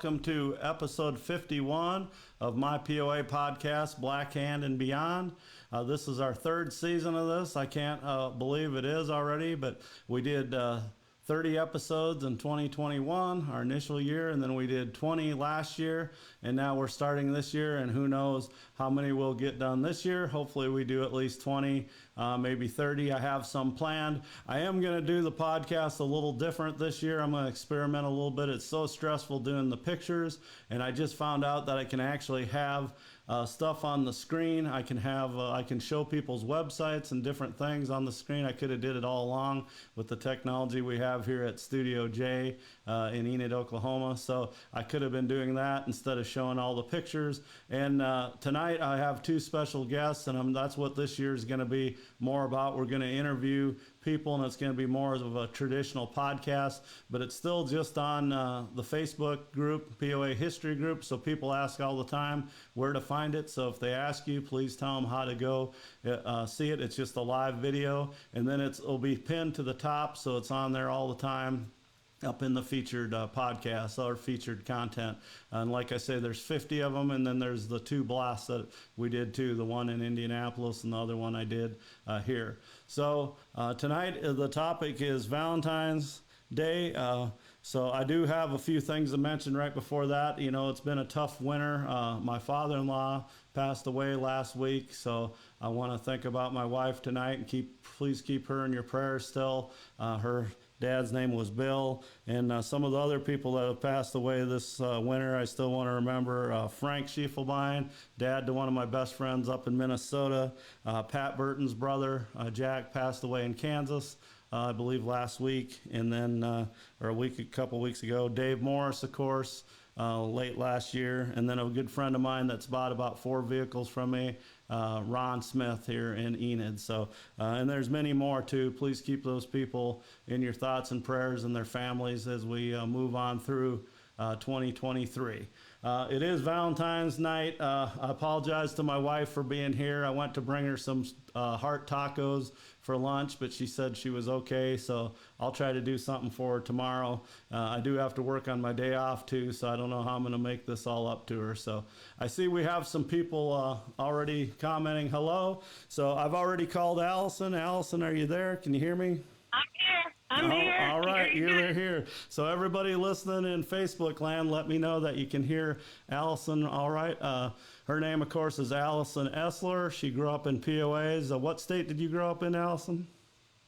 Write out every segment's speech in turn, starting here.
welcome to episode 51 of my POA podcast, Black Hand and Beyond. This is our third season of this. I can't believe it is already, but we did 30 episodes in 2021, our initial year, and then we did 20 last year, and now we're starting this year, and who knows how many we'll get done this year. Hopefully we do at least 20, maybe 30. I have some planned. I am going to do the podcast a little different this year. I'm going to experiment a little bit. It's so stressful doing the pictures, and I just found out that I can actually have stuff on the screen. I can show people's websites and different things on the screen. I could have did it all along with the technology we have here at Studio J in Enid, Oklahoma. So I could have been doing that instead of showing all the pictures. And tonight I have two special guests, and that's what this year is going to be more about. We're going to interview people, and it's going to be more of a traditional podcast, but it's still just on the Facebook group, POA History Group. So people ask all the time where to find it. So if they ask you, please tell them how to go see it. It's just a live video, and then it'll be pinned to the top, so it's on there all the time, up in the featured podcasts or featured content. And like I say, there's 50 of them, and then there's the two blasts that we did too, the one in Indianapolis and the other one I did here. So tonight the topic is Valentine's Day. So I do have a few things to mention right before that. You know, it's been a tough winter. My father-in-law passed away last week, so I want to think about my wife tonight and please keep her in your prayers still. Her dad's name was Bill, and some of the other people that have passed away this winter, I still want to remember Frank Schiefelbein, dad to one of my best friends up in Minnesota. Pat Burton's brother, Jack, passed away in Kansas, I believe last week, and then, or a couple weeks ago. Dave Morris, of course, late last year, and then a good friend of mine that's bought about 4 vehicles from me, Ron Smith here in Enid. So, and there's many more too. Please keep those people in your thoughts and prayers and their families as we move on through 2023. It is Valentine's night. I apologize to my wife for being here. I went to bring her some heart tacos for lunch, but she said she was okay, so I'll try to do something for her tomorrow. I do have to work on my day off too, so I don't know how I'm going to make this all up to her. So I see we have some people already commenting hello. So I've already called Allison. Allison, are you there? Can you hear me? I'm here. All right, you're here. So everybody listening in Facebook land, let me know that you can hear Allison. All right. Her name, of course, is Allison Essler. She grew up in POAs. What state did you grow up in, Allison?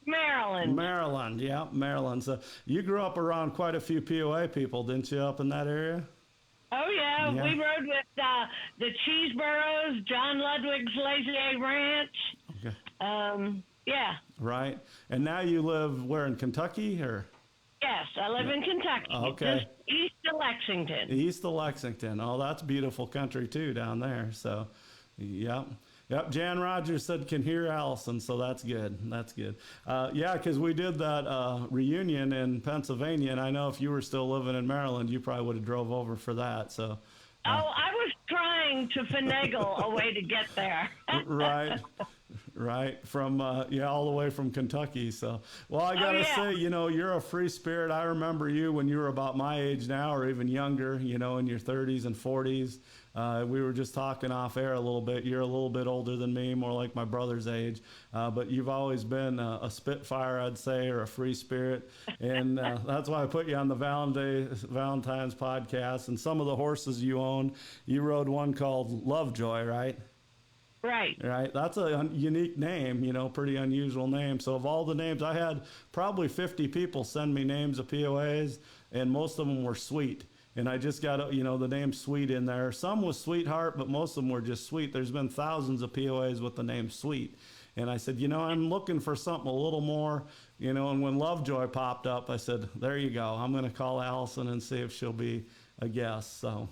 Maryland. Maryland, yeah, Maryland. So you grew up around quite a few POA people, didn't you, up in that area? Oh, yeah. We rode with the Cheeseburros, John Ludwig's Lazy A Ranch. Okay. Yeah. Right. And now you live where, in Kentucky, or? Yes, I live in Kentucky. Okay. Just east of Lexington. East of Lexington. Oh, that's beautiful country too down there. So, yep. Jan Rogers said can hear Allison, so that's good. That's good. Yeah, because we did that reunion in Pennsylvania, and I know if you were still living in Maryland, you probably would have drove over for that. So. I was trying to finagle a way to get there. Right. From, all the way from Kentucky. So, well, I got to say, you're a free spirit. I remember you when you were about my age now, or even younger, in your 30s and 40s. We were just talking off air a little bit. You're a little bit older than me, more like my brother's age. But you've always been a spitfire, I'd say, or a free spirit. And that's why I put you on the Valentine's podcast. And some of the horses you own, you rode one called Lovejoy, right? Right. That's a unique name, pretty unusual name. So of all the names, I had probably 50 people send me names of POAs, and most of them were Sweet. And I just got, the name Sweet in there. Some was Sweetheart, but most of them were just Sweet. There's been thousands of POAs with the name Sweet. And I said, I'm looking for something a little more, and when Lovejoy popped up, I said, there you go. I'm going to call Allison and see if she'll be a guest. So.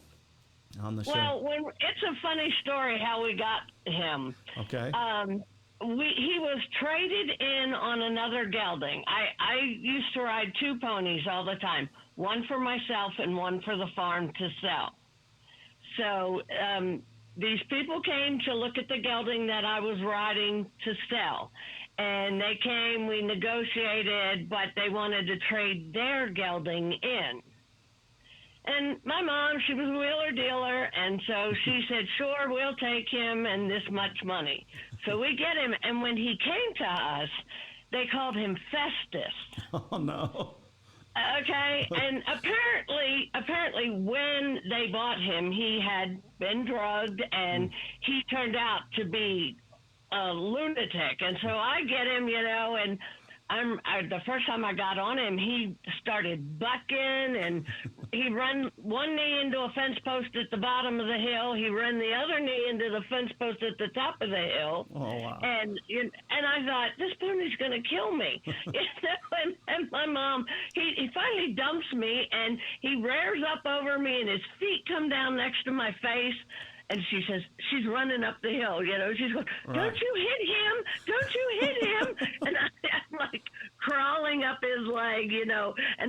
On the show. Well, it's a funny story how we got him. Okay. He was traded in on another gelding. I used to ride 2 ponies all the time, one for myself and one for the farm to sell. So these people came to look at the gelding that I was riding to sell. And they came, we negotiated, but they wanted to trade their gelding in. And my mom, she was a wheeler dealer, and so she said, sure, we'll take him and this much money. So we get him, and when he came to us, they called him Festus. Oh, no. Okay, and apparently when they bought him, he had been drugged, and he turned out to be a lunatic. And so I get him, and the first time I got on him, he started bucking, and he run one knee into a fence post at the bottom of the hill. He ran the other knee into the fence post at the top of the hill. Oh, wow. And I thought, this pony's going to kill me. And my mom, he finally dumps me, and he rears up over me, and his feet come down next to my face. And she says, she's running up the hill, she's going, don't you hit him, don't you hit him. And I'm like crawling up his leg, and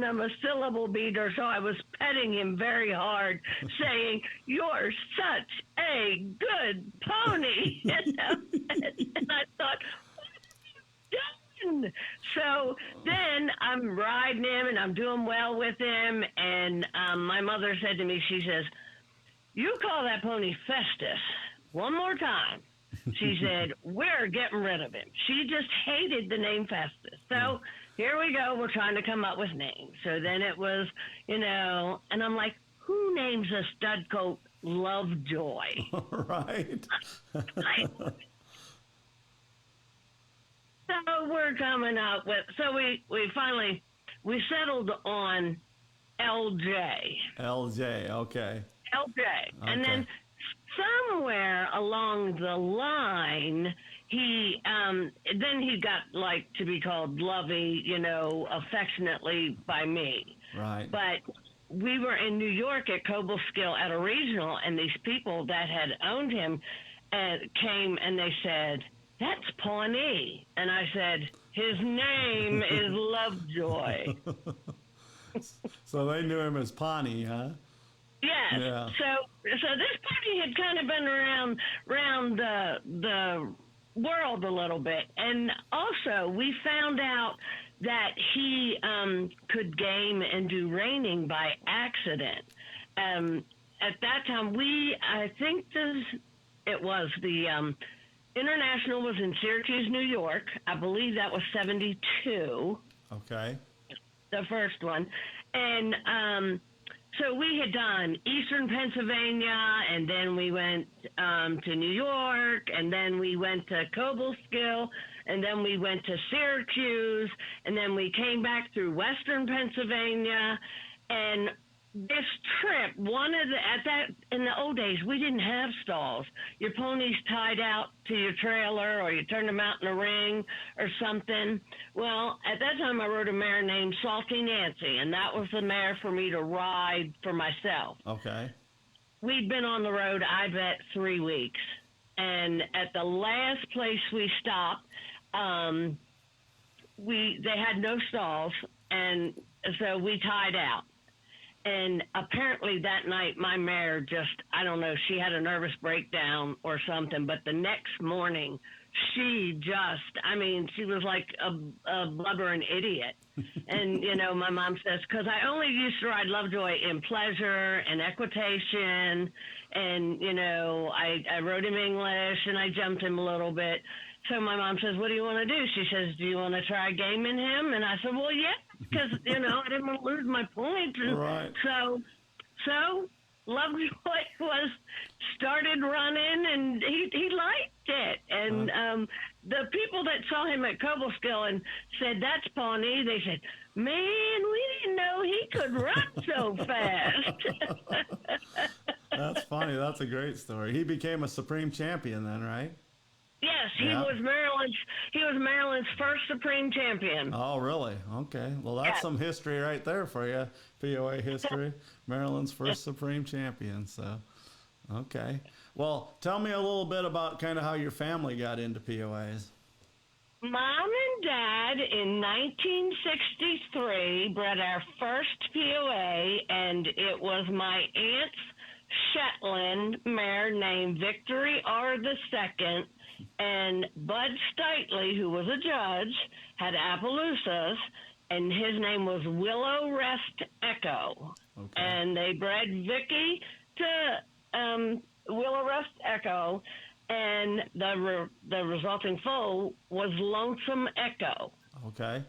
I'm a syllable beater. So I was petting him very hard, saying, you're such a good pony. And I thought, what have you done? So then I'm riding him, and I'm doing well with him. And my mother said to me, she says, you call that pony Festus one more time. She said, we're getting rid of him. She just hated the name Festus. So here we go. We're trying to come up with names. So then it was, and I'm like, who names a stud coat Lovejoy? Right. So we're coming up with, so we finally, we settled on LJ. LJ, okay. LJ. And then somewhere along the line, he got to be called Lovey, affectionately by me. Right. But we were in New York at Cobleskill at a regional, and these people that had owned him came and they said, that's Pawnee. And I said, his name is Lovejoy. So they knew him as Pawnee, huh? Yes. Yeah. So this party had kind of been around the world a little bit, and also we found out that he could game and do reining by accident. At that time, I think it was the International was in Syracuse, New York. I believe that was 72. Okay. The first one, and so we had done Eastern Pennsylvania, and then we went to New York, and then we went to Cobleskill, and then we went to Syracuse, and then we came back through Western Pennsylvania. And this trip, in the old days, we didn't have stalls. Your pony's tied out to your trailer, or you turn them out in a ring or something. Well, at that time, I rode a mare named Salty Nancy, and that was the mare for me to ride for myself. Okay. We'd been on the road, I bet, 3 weeks. And at the last place we stopped, they had no stalls, and so we tied out. And apparently that night, my mare I don't know, she had a nervous breakdown or something. But the next morning, she was like a blubbering idiot. And, my mom says, because I only used to ride Lovejoy in pleasure and equitation. And, I rode him English, and I jumped him a little bit. So my mom says, what do you want to do? She says, do you want to try gaming him? And I said, well, yeah, because, I didn't want to lose my points. And right. So Lovejoy started running, and he liked it. And the people that saw him at Cobleskill and said, that's Pawnee, they said, man, we didn't know he could run so fast. That's funny. That's a great story. He became a Supreme Champion then, right? Yes, he was Maryland's first Supreme Champion. Oh, really? Okay. Well, that's some history right there for you, POA history. Maryland's first Supreme Champion. So, okay. Well, tell me a little bit about kind of how your family got into POAs. Mom and Dad in 1963 bred our first POA, and it was my aunt's Shetland mare named Victory R. II, and Bud Steitley, who was a judge, had Appaloosas, and his name was Willow Rest Echo. Okay. And they bred Vicky to Willow Rest Echo, and the resulting foal was Lonesome Echo. Okay.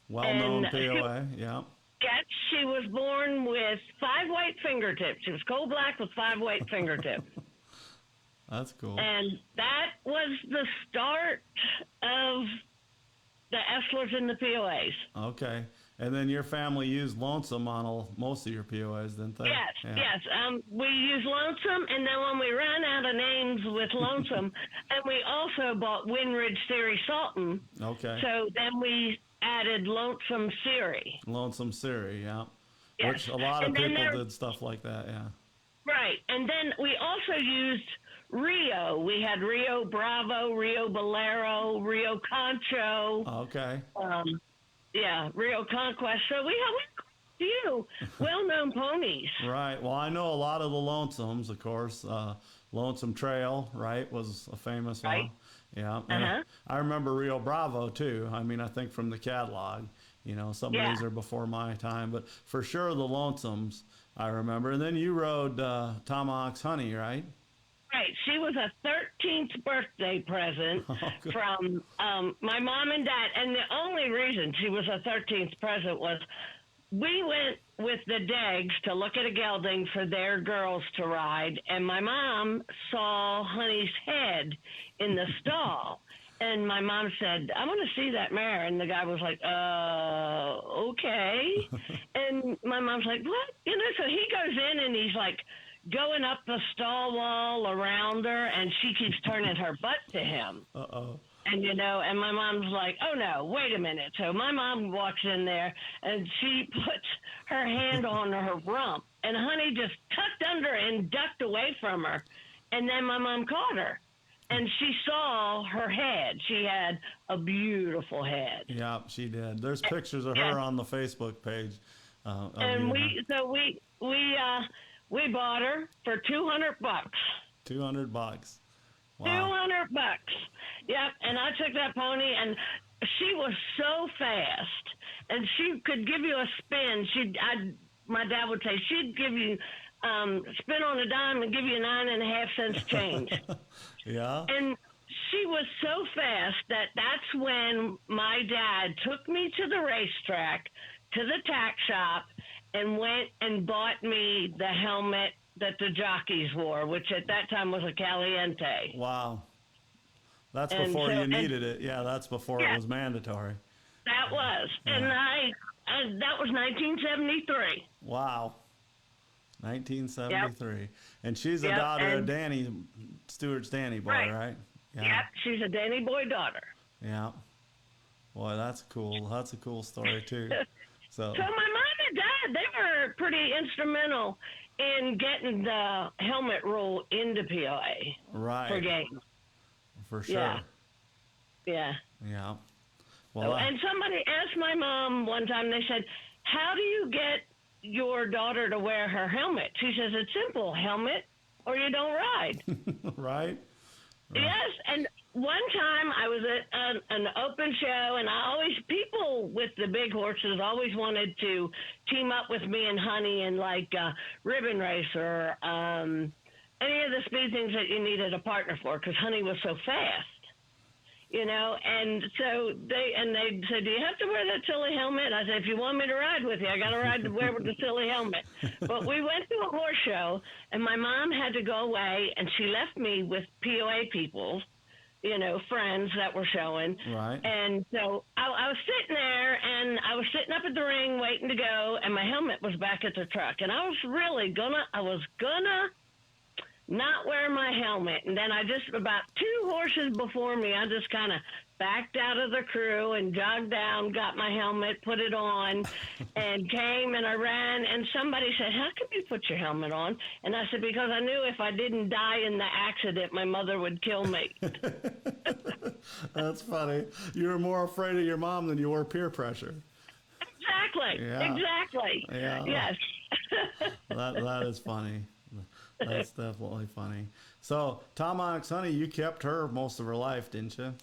Well-known And POA. Yeah. Yes, she was born with 5 white fingertips. She was coal black with 5 white fingertips. That's cool. And that was the start of the Esslers and the POAs. Okay. And then your family used Lonesome on most of your POAs, didn't they? Yes, Yeah. yes. We used Lonesome, and then when we ran out of names with Lonesome, and we also bought Windridge Siri Sultan. Okay. So then we added Lonesome Siri. Lonesome Siri, yeah. Yes. Which a lot of And then people did stuff like that, yeah. Right. And then we also used Rio. We had Rio Bravo, Rio Bolero, Rio Concho. Okay. Yeah, Rio Conquest. So we have a few well-known ponies. Right. Well, I know a lot of the Lonesomes, of course. Lonesome Trail, right, was a famous Right. one. Yeah. And Uh-huh. I remember Rio Bravo, too. I mean, I think from the catalog. You know, some of Yeah. these are before my time. But for sure, the Lonesomes, I remember. And then you rode Tomahawk's Honey, right? Right. She was a 13th birthday present good. from my mom and dad. And the only reason she was a 13th present was we went with the Deggs to look at a gelding for their girls to ride. And my mom saw Honey's head in the stall. And my mom said, I want to see that mare. And the guy was like, okay. And my mom's like, what? You know, so he goes in and he's like going up the stall wall around her, and she keeps turning her butt to him. Uh-oh. And, you know, and my mom's like, oh, no, wait a minute. So my mom walks in there, and she puts her hand on her rump, and Honey just tucked under and ducked away from her. And then my mom caught her, and she saw her head. She had a beautiful head. Yeah, she did. There's pictures of Yeah. her on the Facebook page. And we bought her for $200. $200. Wow. $200. Yep. And I took that pony, and she was so fast, and she could give you a spin. My dad would say she'd give you spin on a dime and give you 9.5 cents change. Yeah. And she was so fast that's when my dad took me to the racetrack, to the tack shop, and went and bought me the helmet that the jockeys wore, which at that time was a Caliente. Wow. That's And before so- you needed it. Yeah, that's before it was mandatory. That was. And that was 1973. Wow. 1973. And she's a Yep, daughter of and- Danny, Stewart's Danny boy, Right. right? Yeah. Yep, she's a Danny Boy daughter. Yeah. Boy, that's cool. That's a cool story, too. So, So my mom and dad, they were pretty instrumental in getting the helmet rule into POA for right. games. For sure. Yeah. Yeah. Yeah. So, Well, and somebody asked my mom one time, they said, how do you get your daughter to wear her helmet? She says, it's simple, helmet or you don't ride. right? Yes, and one time I was at an open show, and people with the big horses always wanted to team up with me and Honey in like ribbon race or any of the speed things that you needed a partner for, because Honey was so fast, you know. And so they said, do you have to wear that silly helmet? I said, if you want me to ride with you, I got to ride to wear with the silly helmet. But we went to a horse show, and my mom had to go away, and she left me with POA people, you know, friends that were showing. Right. And so I was sitting there, and I was sitting up at the ring waiting to go, and my helmet was back at the truck. And I was gonna not wear my helmet. And then about 2 horses before me, I just kind of backed out of the crew and jogged down, got my helmet, put it on, and came and I ran. And somebody said, how come you put your helmet on? And I said, because I knew if I didn't die in the accident, my mother would kill me. That's funny. You were more afraid of your mom than you were peer pressure. Exactly. Yeah. Exactly. Yeah. Yes. That is funny. That's definitely funny. So, Tomahawk's Honey, you kept her most of her life, didn't you?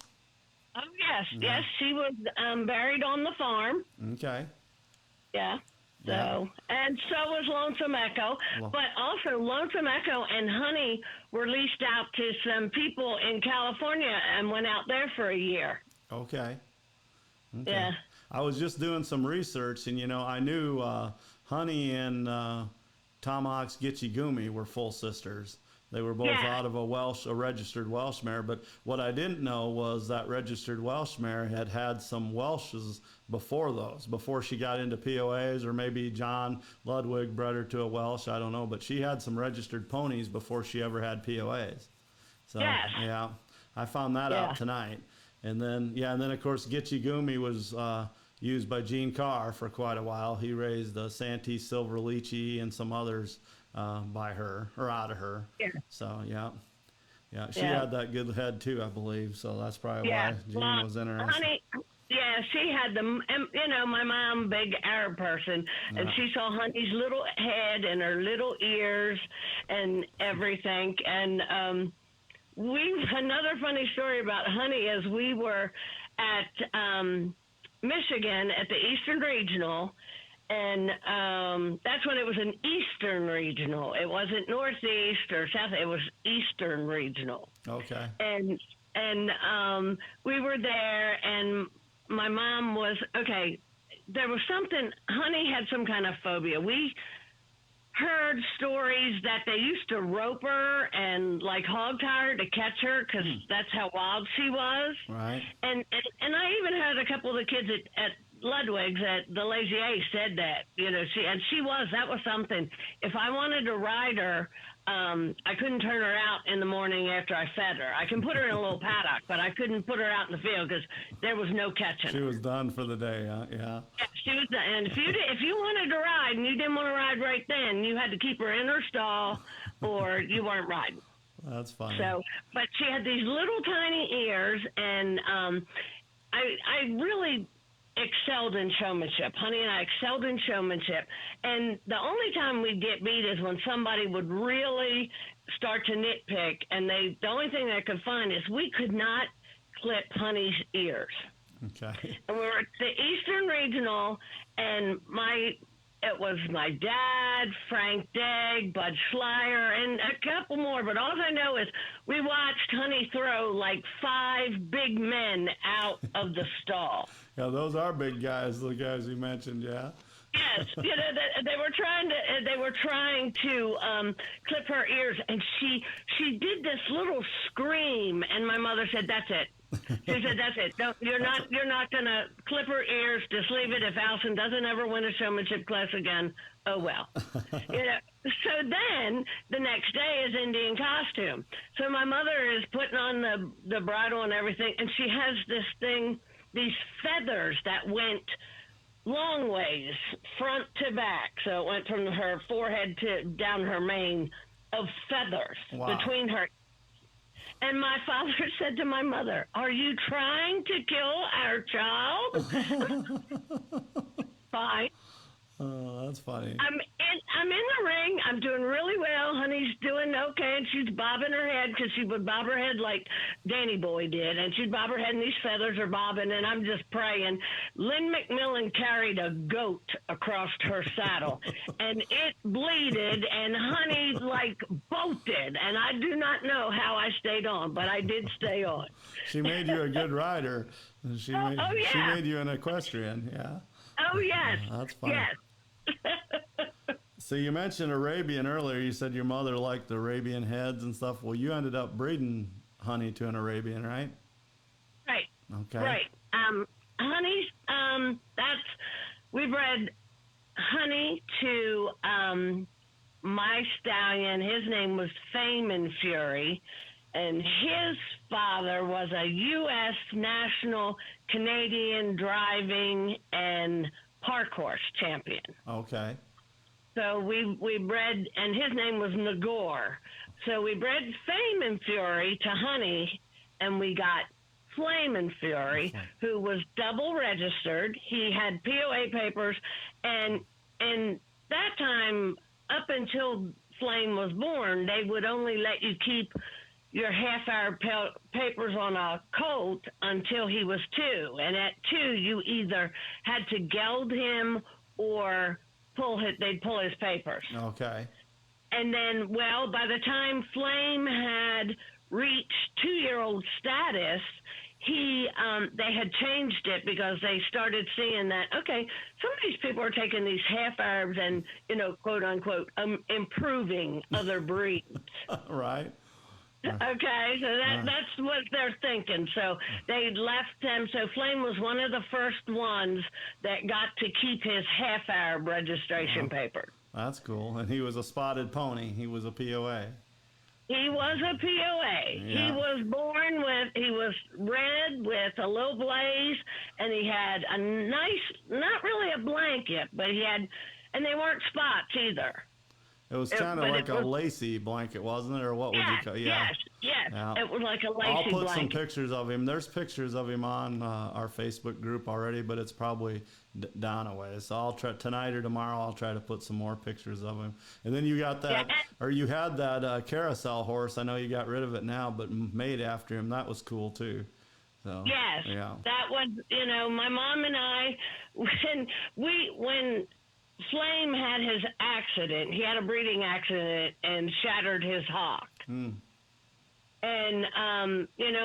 Oh, yes. Yes, she was buried on the farm. Okay. Yeah. Yeah. So, and so was Lonesome Echo. Well, But also, Lonesome Echo and Honey were leased out to some people in California and went out there for a year. okay. Okay. Yeah. I was just doing some research, and I knew Honey and Tomahawk's Gitchy Gumi were full sisters. They were both Yeah. out of a registered Welsh mare. But what I didn't know was that registered Welsh mare had some Welshes before those, before she got into POAs, or maybe John Ludwig bred her to a Welsh. I don't know, but she had some registered ponies before she ever had POAs. So Yes. yeah, I found that Yeah. out tonight. And then of course Gitchy Gumi was used by Gene Carr for quite a while. He raised Santee Silver Lychee and some others by her or out of her. Yeah. So yeah, she Yeah. had that good head too, I believe. So that's probably Yeah. why Gene Well, was interested. Honey, yeah, she had my mom, big Arab person, and she saw Honey's little head and her little ears and everything. And another funny story about Honey is we were at Michigan at the Eastern Regional, and that's when it was an Eastern Regional. It wasn't Northeast or South. It was Eastern Regional. Okay. And we were there, and my mom was okay. There was something. Honey had some kind of phobia. We heard stories that they used to rope her and like hog tie her to catch her because that's how wild she was. Right. And I even heard a couple of the kids at Ludwig's at the Lazy A said that, that was something. If I wanted to ride her, I couldn't turn her out in the morning after I fed her. I can put her in a little paddock, but I couldn't put her out in the field because there was no catching. She was done for the day, huh? Yeah. Yeah, she was done. And if you wanted to ride and you didn't want to ride right then, you had to keep her in her stall or you weren't riding. That's funny. So, but she had these little tiny ears, and I really excelled in showmanship. Honey and I excelled in showmanship. And the only time we'd get beat is when somebody would really start to nitpick, and the only thing they could find is we could not clip Honey's ears. Okay. And we were at the Eastern Regional, and it was my dad, Frank Degg, Bud Schleier, and a couple more. But all I know is we watched Honey throw like 5 big men out of the stall. Yeah, those are big guys, the guys you mentioned, yeah. Yes, they were trying to clip her ears, and she did this little scream, and my mother said, "That's it." She said, "That's it. No, you're not gonna clip her ears. Just leave it. If Allison doesn't ever win a showmanship class again, oh well." So then the next day is Indian costume. So my mother is putting on the bridle and everything, and she has this thing, these feathers that went long ways, front to back. So it went from her forehead to down her mane of feathers between her. And my father said to my mother, "Are you trying to kill our child?" Fine. Oh, that's funny. I'm in the ring. I'm doing really well. Honey's doing okay, and she's bobbing her head because she would bob her head like Danny Boy did, and she'd bob her head, and these feathers are bobbing, and I'm just praying. Lynn McMillan carried a goat across her saddle, and it bleeded, and Honey like bolted, and I do not know how I stayed on, but I did stay on. She made you a good rider. She made you an equestrian, yeah. Oh, yes. That's funny. Yes. So you mentioned Arabian earlier. You said your mother liked Arabian heads and stuff. Well, you ended up breeding Honey to an Arabian, right? Right. Okay. Right. Honey's, we bred Honey to my stallion. His name was Fame and Fury, and his father was a U.S. national Canadian driving and park horse champion. Okay. So we bred, and his name was Nagore. So we bred Fame and Fury to Honey, and we got Flame and Fury, who was double registered. He had POA papers, and that time, up until Flame was born, they would only let you keep your half-hour papers on a colt until he was 2. And at 2, you either had to geld him or they'd pull his papers. Okay. And then, well, by the time Flame had reached 2-year-old status, they had changed it because they started seeing that, okay, some of these people are taking these half-hours and, quote unquote, improving other breeds. Right. Okay, so that's what they're thinking. So they left him. So Flame was one of the first ones that got to keep his half-hour registration paper. That's cool. And he was a spotted pony. He was a POA. He was a POA. Yeah. He was red with a little blaze, and he had a nice, not really a blanket, but and they weren't spots either. It was kind of like a lacy blanket, wasn't it? Or what would you call it? Yeah. Yes. Yeah. It was like a lacy I'll put blanket. some pictures of him. There's pictures of him on our Facebook group already, but it's probably down a ways. So I'll try tonight or tomorrow. I'll try to put some more pictures of him. And then you got that, or you had that carousel horse. I know you got rid of it now, but made after him. That was cool too. So, yes, yeah. That was, my mom and I, when Flame had his accident, he had a breeding accident and shattered his hock. And,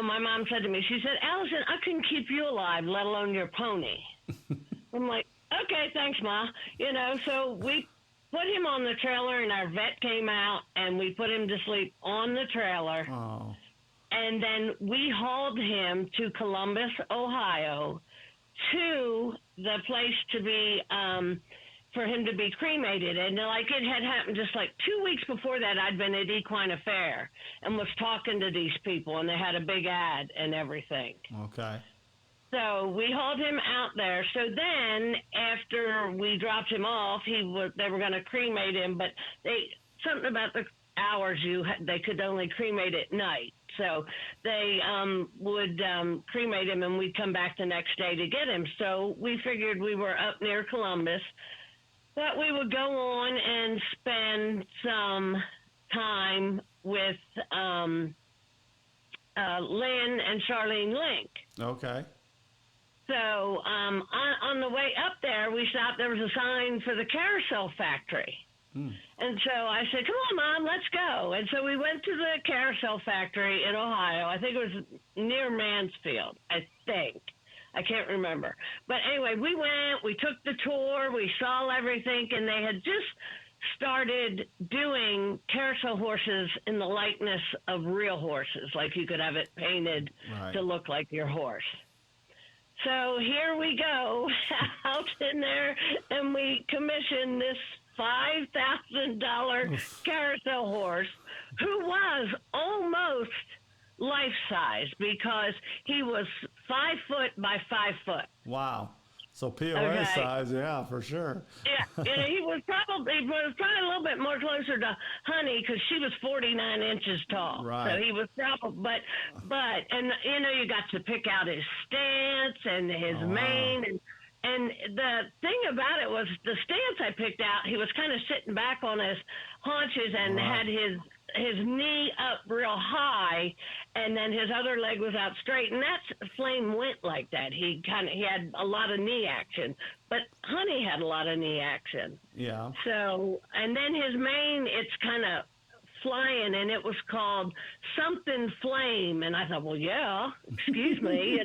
my mom said to me, she said, Allison, I couldn't keep you alive, let alone your pony. I'm like, okay, thanks, Ma. So we put him on the trailer, and our vet came out, and we put him to sleep on the trailer. Oh. And then we hauled him to Columbus, Ohio, to the place to be, for him to be cremated. And it had happened just 2 weeks before that, I'd been at Equine Affair and was talking to these people, and they had a big ad and everything. Okay. So we hauled him out there. So then after we dropped him off, they were going to cremate him, but something about the hours they could only cremate at night. So they would cremate him, and we'd come back the next day to get him. So we figured we were up near Columbus, but we would go on and spend some time with Lynn and Charlene Link. Okay. So on the way up there, we stopped. There was a sign for the carousel factory. And so I said, come on, Mom, let's go. And so we went to the carousel factory in Ohio. I think it was near Mansfield, I think. I can't remember. But anyway, we went, we took the tour, we saw everything, and they had just started doing carousel horses in the likeness of real horses, like you could have it painted to look like your horse. So here we go out in there, and we commissioned this $5,000 carousel horse who was almost life-size because he was 5 foot by 5 foot. Wow. So POA size, yeah, for sure. Yeah, he was probably a little bit more closer to Honey because she was 49 inches tall. Right. So he was probably, but you got to pick out his stance and his mane, and the thing about it was the stance I picked out. He was kind of sitting back on his haunches and had his knee up real high, and then his other leg was out straight, and that's Flame went like that. He had a lot of knee action, but Honey had a lot of knee action. Yeah. So, and then his mane, it's kind of flying, and it was called something Flame, and I thought, well, yeah, excuse me,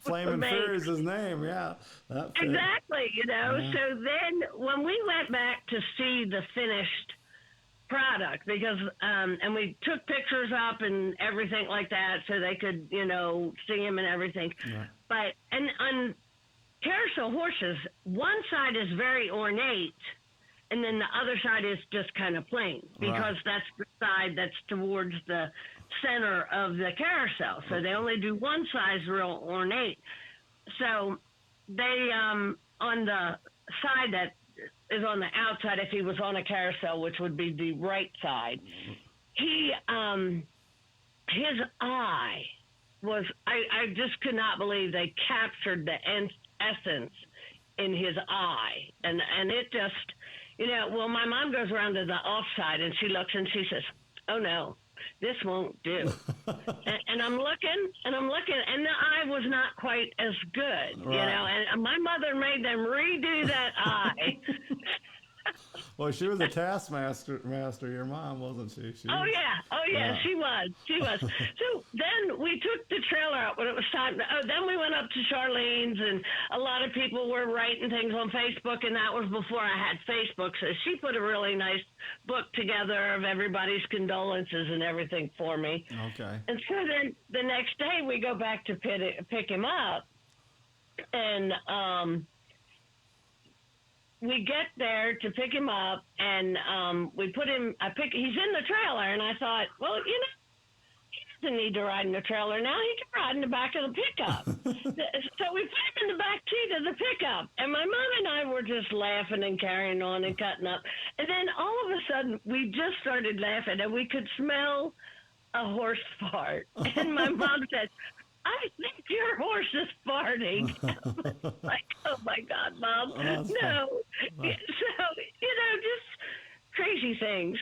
Flame and Fear is his name, yeah. Exactly, So then when we went back to see the finished product, because and we took pictures up and everything like that so they could see him and everything, but and on carousel horses, one side is very ornate and then the other side is just kind of plain, because that's the side that's towards the center of the carousel, so they only do one side real ornate. So they on the side that is on the outside, if he was on a carousel, which would be the right side, his eye was, I just could not believe they captured the essence in his eye. And it just, well, my mom goes around to the off side and she looks and she says, oh no, this won't do. and I'm looking, and the eye was not quite as good, Right. and my mother made them redo that eye. Well, she was a taskmaster, your mom, wasn't she? Oh yeah, she was. So then we took the trailer out when it was time. Then we went up to Charlene's, and a lot of people were writing things on Facebook, and that was before I had Facebook. So she put a really nice book together of everybody's condolences and everything for me. Okay. And so then the next day we go back to pick him up, and we get there to pick him up, and we put him. He's in the trailer, and I thought, well, he doesn't need to ride in the trailer now. He can ride in the back of the pickup. So we put him in the back seat of the pickup, and my mom and I were just laughing and carrying on and cutting up. And then all of a sudden, we just started laughing, and we could smell a horse fart. And my mom said, I think your horse is farting. Like, oh my God, Mom. No. So, just crazy things.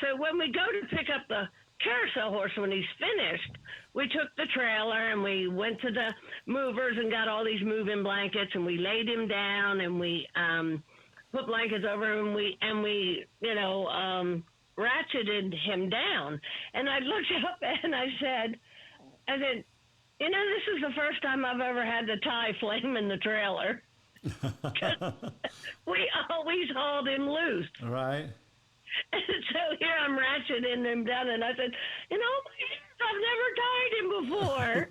So when we go to pick up the carousel horse when he's finished, we took the trailer and we went to the movers and got all these moving blankets, and we laid him down, and we put blankets over him, and we ratcheted him down. And I looked up and I said, this is the first time I've ever had to tie flame in the trailer. We always hauled him loose. Right. And so here I'm ratcheting him down, and I said, I've never tied him before.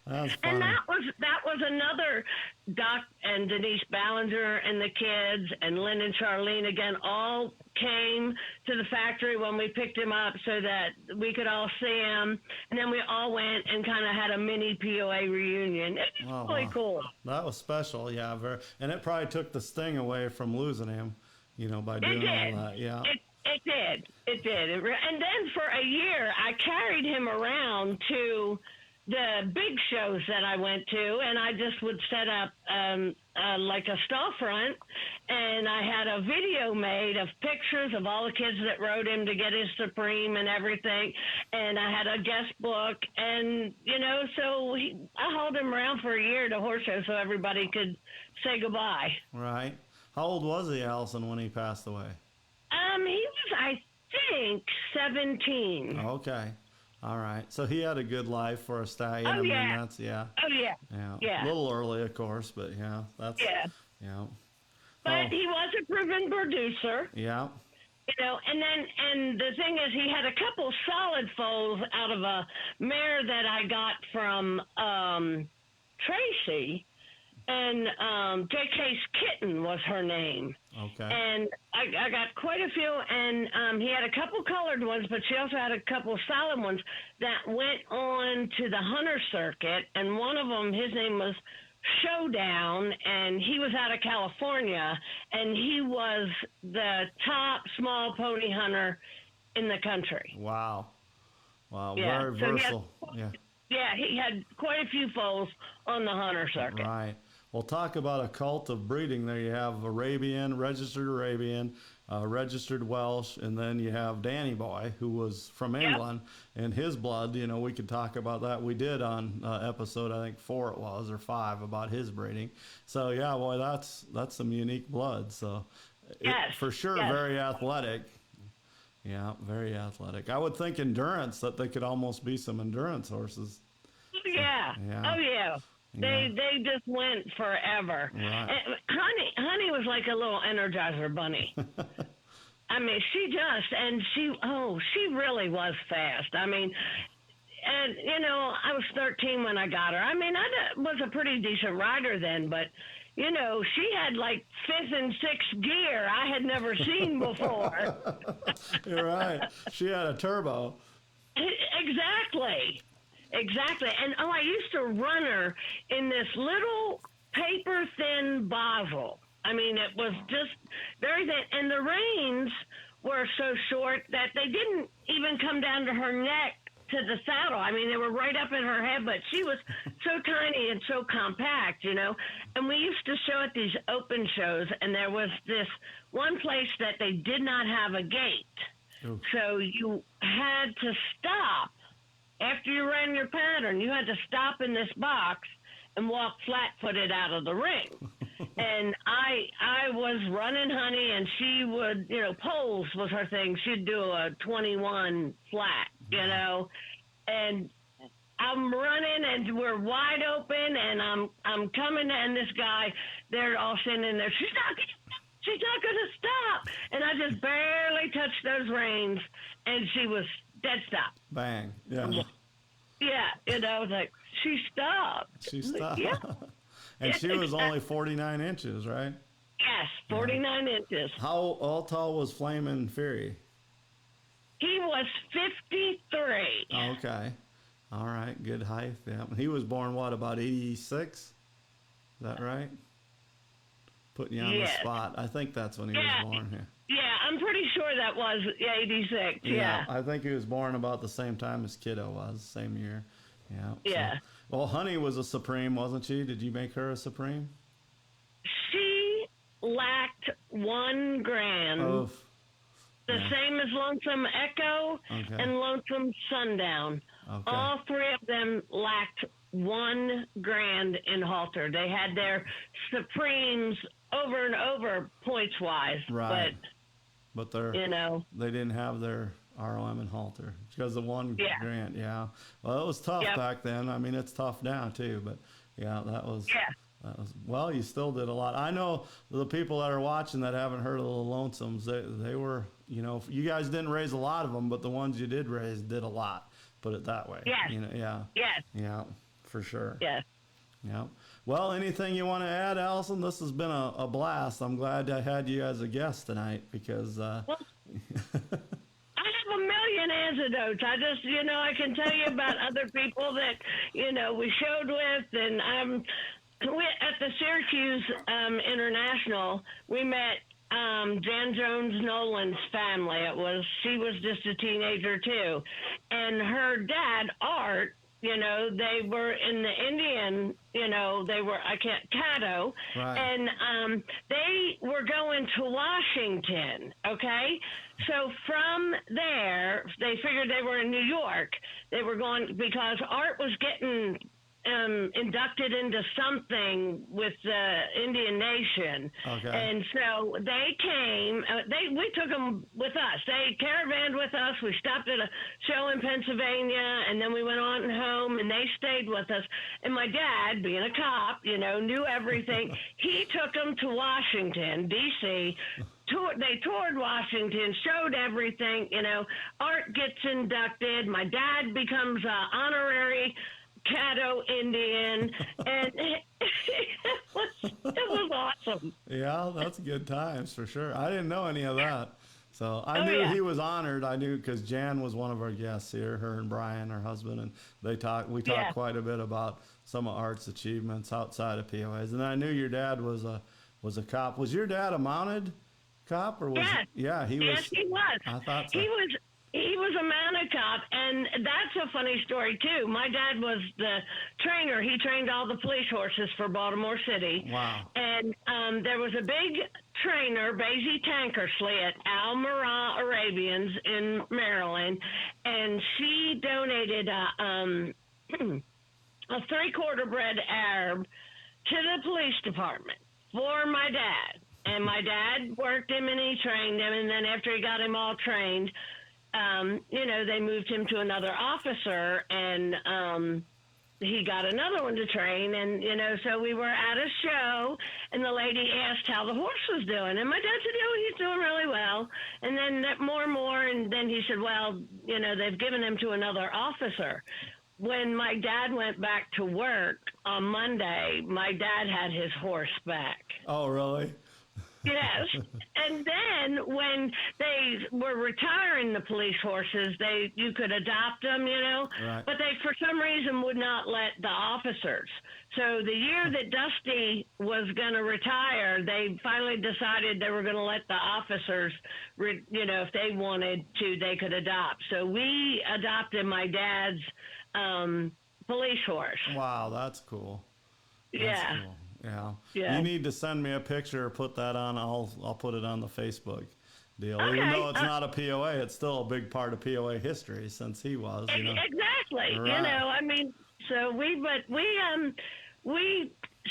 That's funny. And that was another Doc and Denise Ballinger and the kids and Lynn and Charlene again all came to the factory when we picked him up so that we could all see him. And then we all went and kind of had a mini POA reunion. It was really cool. That was special, yeah. And it probably took the sting away from losing him, by doing all that. Yeah. It did. And then for a year, I carried him around to the big shows that I went to, and I just would set up like a stall front, and I had a video made of pictures of all the kids that rode him to get his Supreme and everything, and I had a guest book, and so I hauled him around for a year to horse shows so everybody could say goodbye. Right. How old was he, Allison, when he passed away? He was, I think, 17. Okay. All right. So he had a good life for a stallion. Oh, I mean, yeah. that's, yeah. Oh, yeah. Yeah. A little early, of course, but yeah. That's, yeah. Yeah. But he was a proven producer. Yeah. And the thing is, he had a couple solid foals out of a mare that I got from Tracy, and JK's Kitten was her name. Okay. And I got quite a few, and he had a couple colored ones, but she also had a couple solid ones that went on to the hunter circuit, and one of them, his name was Showdown, and he was out of California, and he was the top small pony hunter in the country. Wow. Yeah. Very versatile. Yeah, he had quite a few foals on the hunter circuit. Right. Well, talk about a cult of breeding. There you have registered Arabian, registered Welsh, and then you have Danny Boy, who was from England, and his blood, we could talk about that. We did on episode, I think 4 it was, or 5, about his breeding. So, yeah, boy, that's some unique blood. So, for sure, very athletic. Yeah, very athletic. I would think endurance, that they could almost be some endurance horses. Yeah. Oh, yeah. They just went forever. Right. And Honey was like a little Energizer bunny. I mean, she really was fast. I mean, and I was 13 when I got her. I mean, I was a pretty decent rider then, but she had like 5th and 6th gear I had never seen before. You're right. She had a turbo. Exactly. And, I used to run her in this little paper-thin Basel. I mean, it was just very thin. And the reins were so short that they didn't even come down to her neck to the saddle. I mean, they were right up in her head, but she was so tiny and so compact, And we used to show at these open shows, and there was this one place that they did not have a gate. Oof. So you had to stop after you ran your pattern. You had to stop in this box and walk flat-footed out of the ring. And I was running Honey, and she would, poles was her thing. She'd do a 21 flat, and I'm running, and we're wide open, and I'm coming, and this guy, they're all sitting in there. She's not gonna stop. And I just barely touched those reins, and she was dead stop. Bang. Yeah. Yeah, like, she stopped. She stopped. Yeah. And she was only 49 inches, right? Yes, 49 inches. How tall was Flamin' Fury? He was 53. Okay. All right. Good height. Yeah. He was born, what, about 86? Is that right? Putting you on the spot. I think that's when he was born here. Yeah, I'm pretty sure that was 86. Yeah. I think he was born about the same time as Kiddo was, same year. Yeah. Yeah. So, well, Honey was a Supreme, wasn't she? Did you make her a Supreme? She lacked 1 grand. Oof. The same as Lonesome Echo and Lonesome Sundown. Okay. All 3 of them lacked 1 grand in halter. They had their Supremes over and over points wise. Right. But they're, they didn't have their ROM and halter because of 1 grand. Yeah. Well, it was tough back then. I mean, it's tough now too, but that was, well, you still did a lot. I know the people that are watching that haven't heard of the Lonesomes, they were, you guys didn't raise a lot of them, but the ones you did raise did a lot, put it that way. Yes. Yes. Yeah, for sure. Yes. Yeah. Well, anything you want to add, Allison? This has been a blast. I'm glad I had you as a guest tonight because. Well, I have a million anecdotes. I just, I can tell you about other people that, we showed with, and at the Syracuse International, we met Jan Jones Nolan's family. She was just a teenager too, and her dad Art. They were in the Indian, Caddo, right. And they were going to Washington, okay? So from there, they figured they were in New York. They were going, because Art was getting inducted into something with the Indian Nation. Okay. And so they came, we took them with us. They caravanned with us. We stopped at a show in Pennsylvania, and then we went on home, and they stayed with us. And my dad, being a cop, knew everything. He took them to Washington, D.C., they toured Washington, showed everything, Art gets inducted. My dad becomes an honorary Caddo Indian, and it was awesome. Yeah, that's good times for sure. I didn't know any of that. So I knew he was honored. I knew because Jan was one of our guests here, her and Brian, her husband, and we talked quite a bit about some of Art's achievements outside of POAs. And I knew your dad was a cop. Was your dad a mounted cop or was he? Yeah, he was. Yes, he was. I thought so. He was a mounted cop, and that's a funny story, too. My dad was the trainer. He trained all the police horses for Baltimore City. Wow. And there was a big trainer, Basie Tankersley, at Al-Murrah Arabians in Maryland, and she donated a 3/4 bred Arab to the police department for my dad. And my dad worked him, and he trained him, and then after he got him all trained, they moved him to another officer, and he got another one to train. And, so we were at a show, and the lady asked how the horse was doing. And my dad said, he's doing really well. And then more, and then he said, well, they've given him to another officer. When my dad went back to work on Monday, my dad had his horse back. Oh, really? Yes. And then when they were retiring the police horses, you could adopt them, Right. but they, for some reason, would not let the officers. So the year that Dusty was going to retire, they finally decided they were going to let the officers, if they wanted to, they could adopt. So we adopted my dad's police horse. Wow, that's cool. That's cool. Yeah. Yeah. You need to send me a picture, put that on. I'll put it on the Facebook. deal. Okay. Even though it's not a POA, it's still a big part of POA history since he was, you know. Exactly. Right. You know, I mean, so we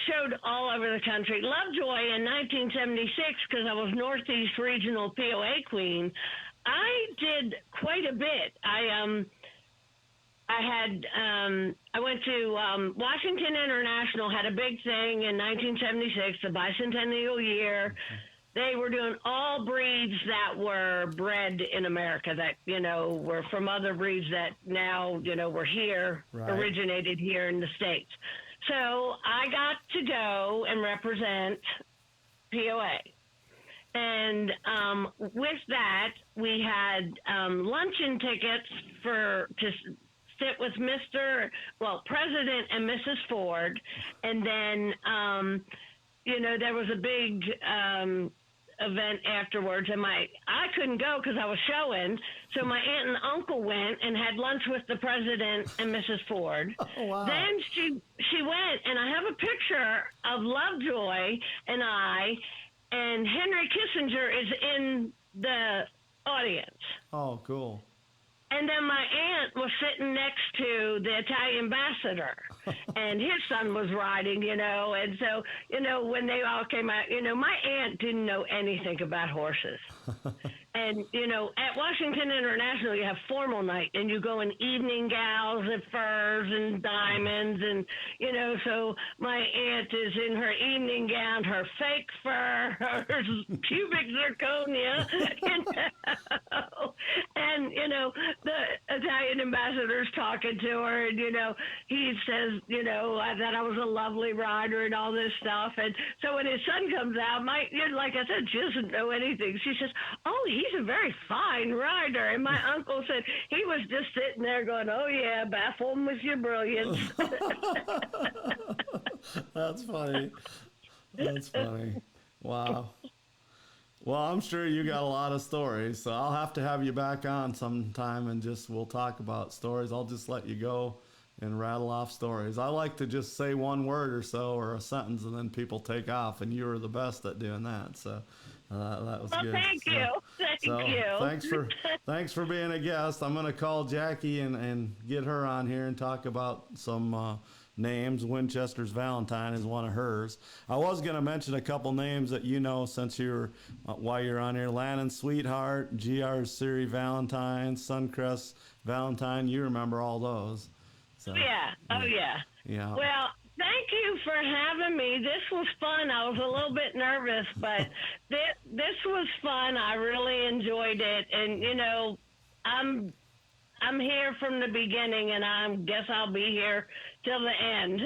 showed all over the country. Lovejoy in 1976, because I was Northeast Regional POA Queen, I did quite a bit. I went to Washington International, had a big thing in 1976, the bicentennial year. They were doing all breeds that were bred in America that, you know, were from other breeds that now, you know, were here, Right. originated here in the States. So I got to go and represent POA. And with that, we had luncheon tickets to sit with President and Mrs. Ford. And then, you know, there was a big event afterwards, and I couldn't go because I was showing. So my aunt and uncle went and had lunch with the President and Mrs. Ford. Oh, wow. Then she went, and I have a picture of Lovejoy and I, and Henry Kissinger is in the audience. Oh, cool. And then my aunt was sitting next to the Italian ambassador, and his son was riding, you know. And so, you know, when they all came out, you know, my aunt didn't know anything about horses. And, you know, at Washington International, you have formal night, and you go in evening gowns and furs and diamonds. And, you know, so my aunt is in her evening gown, her fake fur, her pubic zirconia, you know. And, you know, the Italian ambassador's talking to her, and, you know, he says, you know, that I was a lovely rider and all this stuff. And so when his son comes out, like I said, she doesn't know anything. She says, oh, he's a very fine rider. And my uncle said he was just sitting there going, oh, yeah, baffle him with your brilliance. That's funny. That's funny. Wow. Well, I'm sure you got a lot of stories, so I'll have to have you back on sometime and we'll talk about stories. I'll just let you go and rattle off stories. I like to just say one word or so or a sentence and then people take off, and you were the best at doing that. So that was good. Thank you. Thank you. Thanks for being a guest. I'm going to call Jackie and get her on here and talk about some names. Winchester's Valentine is one of hers. I was going to mention a couple names that you know since while you're on here. Lannon Sweetheart, GR's Siri Valentine, Suncrest Valentine. You remember all those. So, yeah. Oh, yeah. Yeah. Well, thank you for having me. This was fun. I was a little bit nervous, but this was fun. I really enjoyed it. And, you know, I'm here from the beginning, and I guess I'll be here till the end.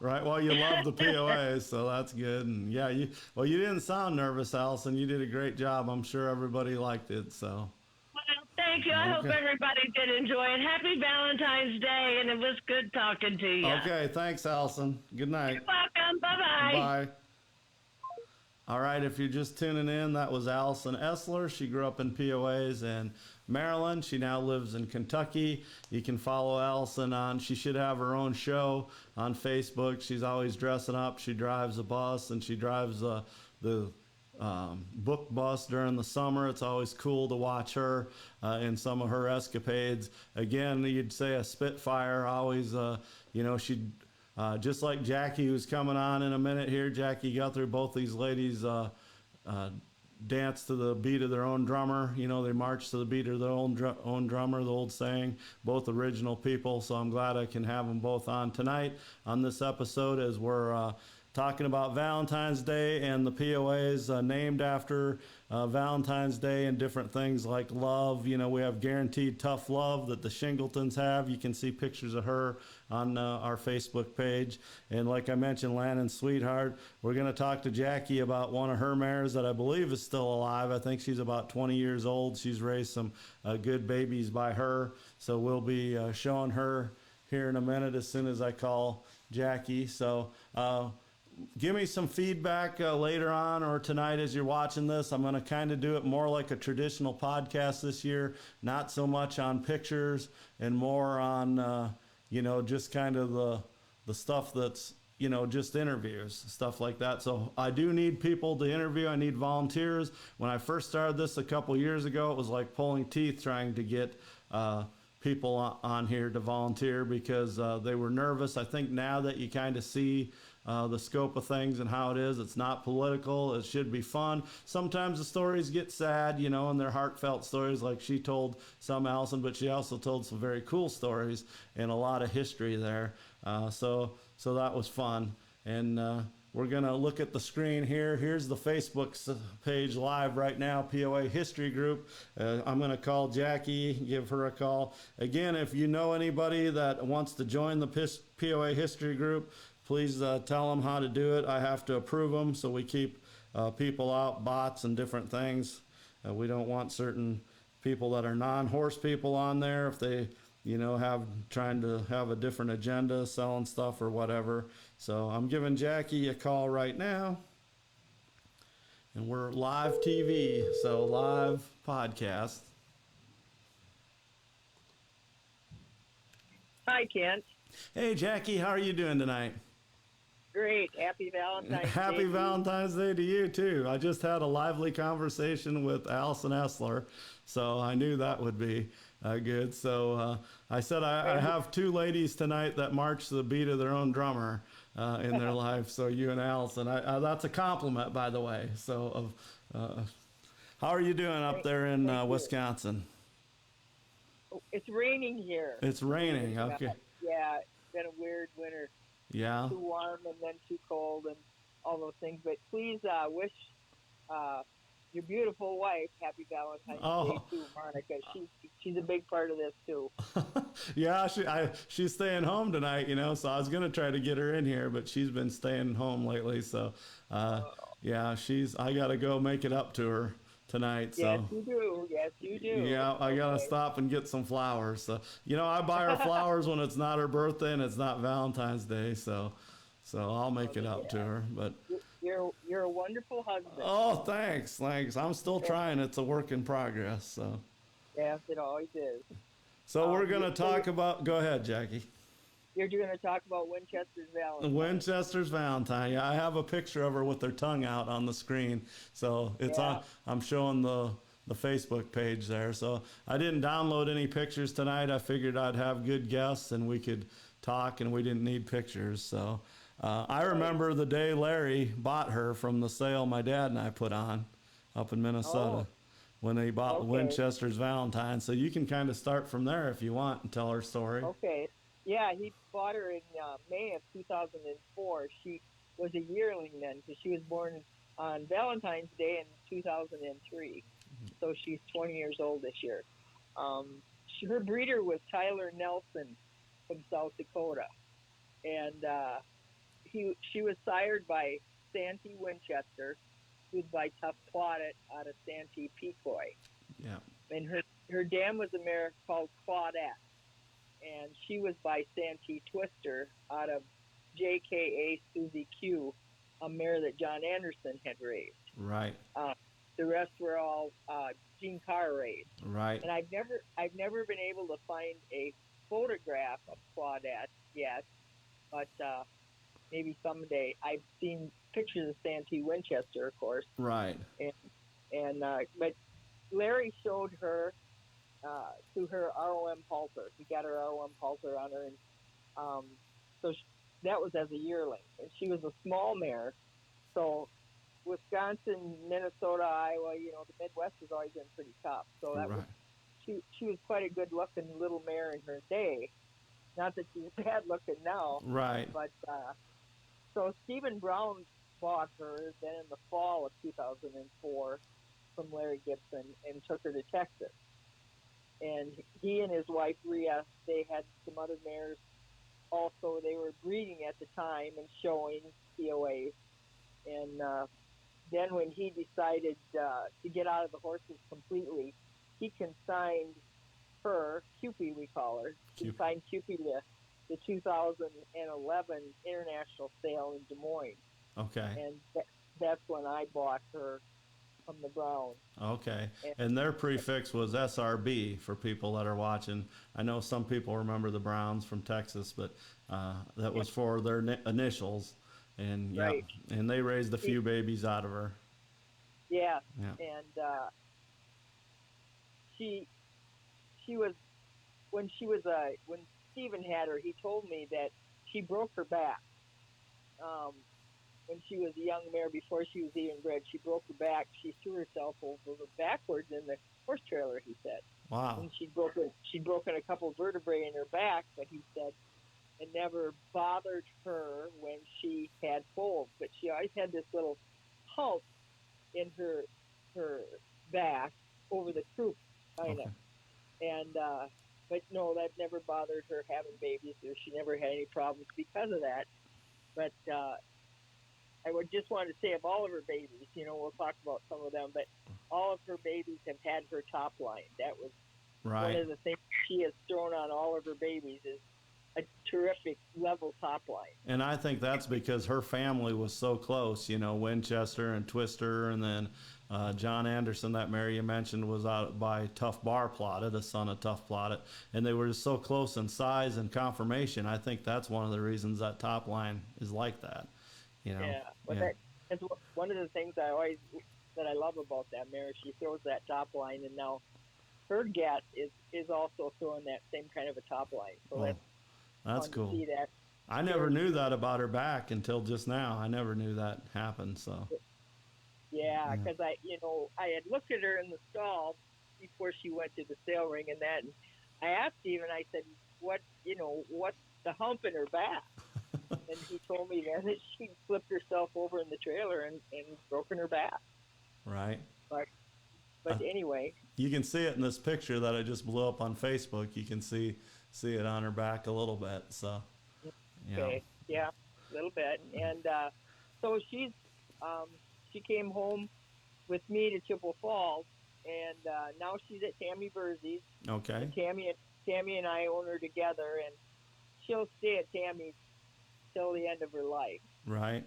Right. Well, you love the POA, so that's good. And yeah, you didn't sound nervous, Allison. You did a great job. I'm sure everybody liked it. So. Well, thank you. I hope everybody did enjoy it. Happy Valentine's Day, and it was good talking to you. Okay. Thanks, Allison. Good night. You're welcome. Bye-bye. Bye. All right, if you're just tuning in, that was Allison Essler. She grew up in POAs in Maryland. She now lives in Kentucky. You can follow Allison she should have her own show on Facebook. She's always dressing up. She drives a bus, and she drives the book bus during the summer. It's always cool to watch her in some of her escapades. Again, you'd say a Spitfire, always, she'd just like Jackie, who's coming on in a minute here. Jackie Guthrie, both these ladies dance to the beat of their own drummer. You know, they march to the beat of their own drummer, the old saying. Both original people, so I'm glad I can have them both on tonight on this episode as we're talking about Valentine's Day and the POAs named after Valentine's Day and different things like love. You know, we have Guaranteed Tough Love that the Shingletons have. You can see pictures of her on our Facebook page. And like I mentioned, Lannon Sweetheart. We're going to talk to Jackie about one of her mares that I believe is still alive. I think she's about 20 years old. She's raised some good babies by her. So we'll be showing her here in a minute as soon as I call Jackie. So give me some feedback later on or tonight as you're watching this. I'm going to kind of do it more like a traditional podcast this year, not so much on pictures and more on, just kind of the stuff that's just interviews, stuff like that. So I do need people to interview. I need volunteers. When I first started this a couple years ago, it was like pulling teeth trying to get people on here to volunteer because they were nervous. I think now that you kind of see the scope of things and how it is, it's not political. It should be fun. Sometimes the stories get sad, and they're heartfelt stories like she told some, Allison, but she also told some very cool stories and a lot of history there. So that was fun. And we're going to look at the screen here. Here's the Facebook page live right now, POA History Group. I'm going to call Jackie, give her a call. Again, if you know anybody that wants to join the POA History Group, please tell them how to do it. I have to approve them, so we keep people out, bots and different things. We don't want certain people that are non-horse people on there if they trying to have a different agenda, selling stuff or whatever. So I'm giving Jackie a call right now. And we're live TV, so live podcast. Hi, Kent. Hey, Jackie, how are you doing tonight? Great. Happy Valentine's Day. Happy Valentine's Day to you, too. I just had a lively conversation with Allison Essler, so I knew that would be good. So I said I have two ladies tonight that march to the beat of their own drummer in their life. So you and Allison, that's a compliment, by the way. So how are you doing up there in Wisconsin? It's raining here. It's raining. Okay. Yeah, it's been a weird winter. Yeah. Too warm and then too cold and all those things. But please wish your beautiful wife happy Valentine's Day too, Monica. She's a big part of this too. Yeah, she's staying home tonight, so I was gonna try to get her in here, but she's been staying home lately. So yeah, I gotta go make it up to her tonight. So. Yes, you do. Yes, you do. Yeah, I gotta stop and get some flowers. So I buy her flowers when it's not her birthday and it's not Valentine's Day. So I'll make it up to her. But you're a wonderful husband. Oh, thanks. I'm still trying. It's a work in progress. So. Yes, it always is. So we're gonna talk about. Go ahead, Jackie. You're going to talk about Winchester's Valentine. Winchester's Valentine. Yeah, I have a picture of her with her tongue out on the screen. So it's on. I'm showing the Facebook page there. So I didn't download any pictures tonight. I figured I'd have good guests and we could talk, and we didn't need pictures. So I remember the day Larry bought her from the sale my dad and I put on up in Minnesota when they bought Winchester's Valentine. So you can kind of start from there if you want and tell her story. Okay. Yeah, he bought her in May of 2004. She was a yearling then because she was born on Valentine's Day in 2003. So she's 20 years old this year. Her breeder was Tyler Nelson from South Dakota. And she was sired by Santee Winchester, who's by Tough Claudette out of Santee Pecoy. Yeah. And her dam was a mare called Claudette. And she was by Santee Twister out of JKA Susie Q, a mare that John Anderson had raised. Right. The rest were all Gene Carr raised. Right. And I've never been able to find a photograph of Claudette yet, but maybe someday. I've seen pictures of Santee Winchester, of course. Right. But Larry showed her to her ROM halter. He got her ROM halter on her, and that was as a yearling. And she was a small mare. So Wisconsin, Minnesota, Iowa, the Midwest has always been pretty tough. So that was she was quite a good-looking little mare in her day. Not that she's bad-looking now. Right. But so Stephen Brown bought her then in the fall of 2004 from Larry Gibson and took her to Texas. And he and his wife, Rhea, they had some other mares. Also, they were breeding at the time and showing POAs. And then when he decided to get out of the horses completely, he consigned her, Cupie we call her, consigned Cupie to the 2011 International Sale in Des Moines. Okay. And that's when I bought her from the Browns. Okay. And their prefix was SRB for people that are watching. I know some people remember the Browns from Texas, but that was for their initials. And yeah, Right. and they raised a few babies out of her. Yeah. Yeah. And she was when Stephen had her, he told me that she broke her back. When she was a young mare before she was even bred, she broke her back. She threw herself over backwards in the horse trailer, he said. Wow. And she'd broken a couple of vertebrae in her back, but he said it never bothered her when she had foals. But she always had this little hump in her back over the croup, kind of. Okay. And but no, that never bothered her having babies. Or she never had any problems because of that. But I would just want to say of all of her babies, we'll talk about some of them, but all of her babies have had her top line. That was Right. one of the things she has thrown on all of her babies is a terrific level top line. And I think that's because her family was so close, Winchester and Twister, and then John Anderson, that mare you mentioned, was out by Tough Bar Plotted, a son of Tough Plotted, and they were just so close in size and conformation. I think that's one of the reasons that top line is like that. Yeah, but that's one of the things that I love about that mare. She throws that top line, and now her get is also throwing that same kind of a top line. So that's fun cool. to see that. I never knew that about her back until just now. I never knew that happened. So. Yeah, because I had looked at her in the stall before she went to the sale ring, and I asked Stephen. I said, what's the hump in her back? And he told me then that she flipped herself over in the trailer and broken her back. Right. But anyway. You can see it in this picture that I just blew up on Facebook. You can see it on her back a little bit. So, Okay. Yeah, a little bit. And so she came home with me to Chippewa Falls, and now she's at Tammy Bursey's. Okay. And Tammy and I own her together, and she'll stay at Tammy's till the end of her life. Right.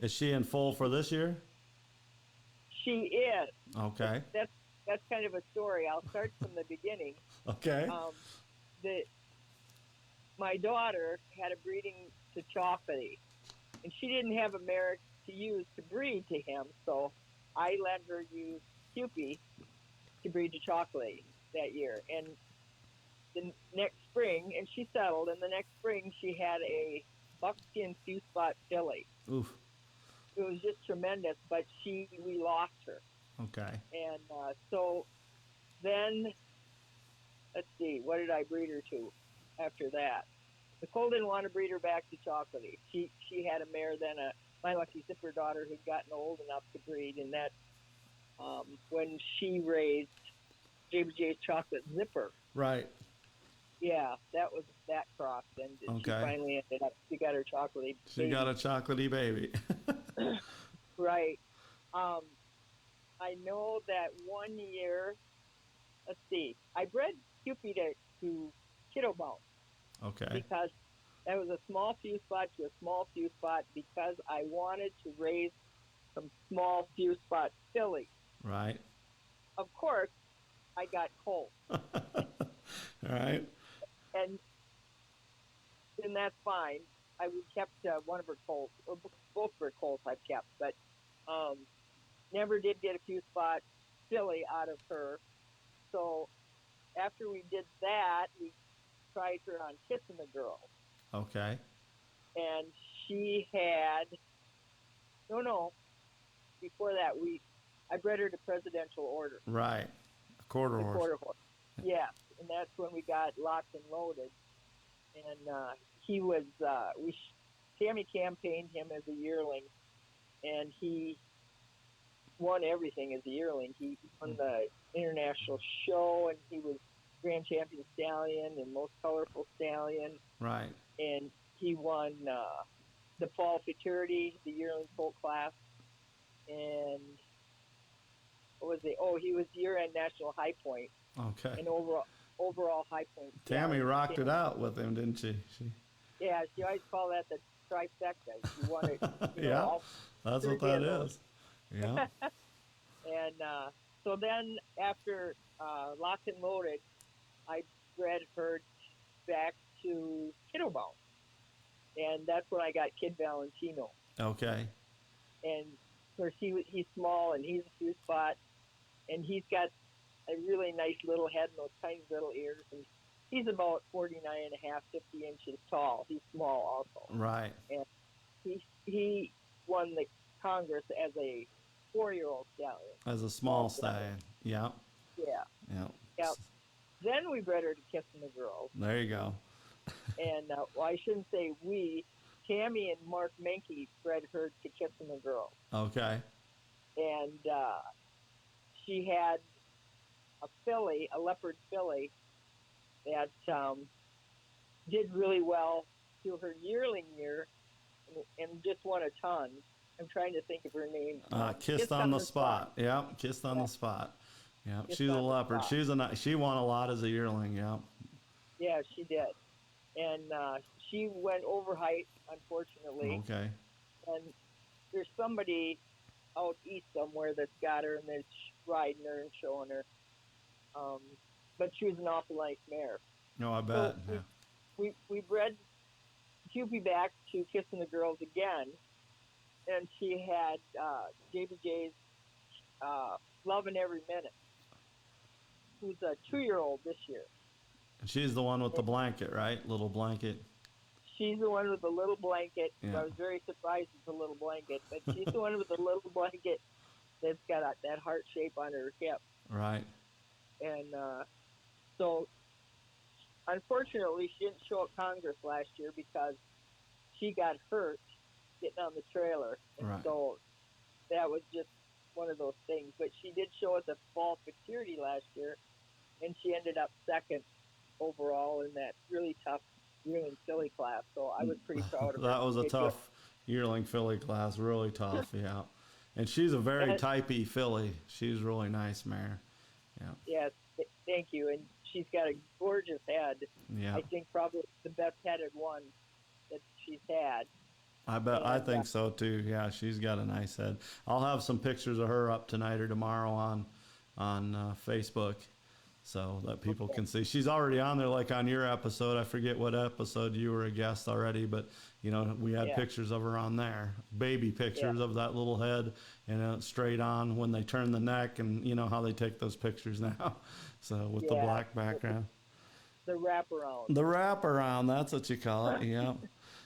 Is she in full for this year? She is. Okay. That's kind of a story. I'll start from the beginning. Okay. My daughter had a breeding to Chocolatey, and she didn't have a mare to use to breed to him, so I let her use Cupie to breed to Chocolatey that year. And the next spring, and she settled, and the next spring she had a buckskin few spot filly. Oof. It was just tremendous, but we lost her. Okay. And so then, let's see, what did I breed her to after that? Nicole didn't want to breed her back to Chocolatey. She had a mare then, my Lucky Zipper daughter, who'd gotten old enough to breed, and that when she raised JBJ's Chocolate Zipper. Right. Yeah, that was that cross, and she finally ended up. She got her chocolatey. She got a chocolatey baby. Right. I know that one year. Let's see. I bred Cupid to Kiddo Bounce. Okay. Because that was a small few spot to a small few spot because I wanted to raise some small few spot fillies. Right. Of course, I got colt. All right. And that's fine. We kept one of her colts, or both of her colts I've kept, but never did get a few spot filly out of her. So after we did that, we tried her on Kissing the Girl. Okay. And she had, before that, I bred her to Presidential Order. Right. A quarter horse. Yes, and that's when we got Locked and Loaded. And he was, Tammy campaigned him as a yearling, and he won everything as a yearling. He won the international show, and he was Grand Champion Stallion and Most Colorful Stallion. Right. And he won the Fall Futurity, the yearling colt class. And what was it? Oh, he was year-end National High Point. Okay. And overall High Point. Tammy rocked it out with him, didn't she? Yeah, she always called that the trifecta. She won it. Yeah, that's what that is. Yeah. And so then after Locked and Loaded, I bred her back to Kiddo Bound. And that's when I got Kid Valentino. Okay. And of course, he's small and he's a few spot. And he's got a really nice little head and those tiny little ears. And he's about 49 and a half, 50 inches tall. He's small also. Right. And he won the Congress as a 4-year-old stallion. As a small stallion. Yeah. Yeah. Yeah. Yeah. Then we bred her to Kissing the Girls. There you go. And well, I shouldn't say we. Tammy and Mark Menke bred her to Kissing the Girls. Okay. And she had a filly, a leopard filly, that did really well through her yearling year and just won a ton. I'm trying to think of her name. Kissed on the Spot. Yeah, Kissed on the Spot. Yeah, she's a leopard. She won a lot as a yearling. Yeah. Yeah, she did, and she went over height, unfortunately. Okay. And there's somebody out east somewhere that's got her and that's riding her and showing her. But she was an awful nice mare. No, I bet. So yeah. we bred Cupie back to Kissing the Girls again, and she had JBJ's Loving Every Minute, who's a 2-year-old this year. She's the one with the blanket, right? Little blanket. She's the one with the little blanket. Yeah. So I was very surprised it's a little blanket, but she's the one with the little blanket that's got that heart shape on her hip. Right. And so, unfortunately, she didn't show at Congress last year because she got hurt getting on the trailer. And right. So that was just one of those things. But she did show at the Fall Futurity last year, and she ended up second overall in that really tough yearling filly class. So I was pretty proud of her. That was a tough yearling filly class, really tough, yeah. And she's a very typey filly. She's really nice mare. Yeah. Yes, thank you. And she's got a gorgeous head. Yeah. I think probably the best headed one that she's had. I bet. I think so too. Yeah, she's got a nice head. I'll have some pictures of her up tonight or tomorrow on Facebook, so that people can see. She's already on there, like on your episode. I forget what episode you were a guest already, but you know we had pictures of her on there, baby pictures of that little head, and straight on when they turn the neck, and you know how they take those pictures now. So with the black background. The wraparound. The wraparound, that's what you call it. Yeah.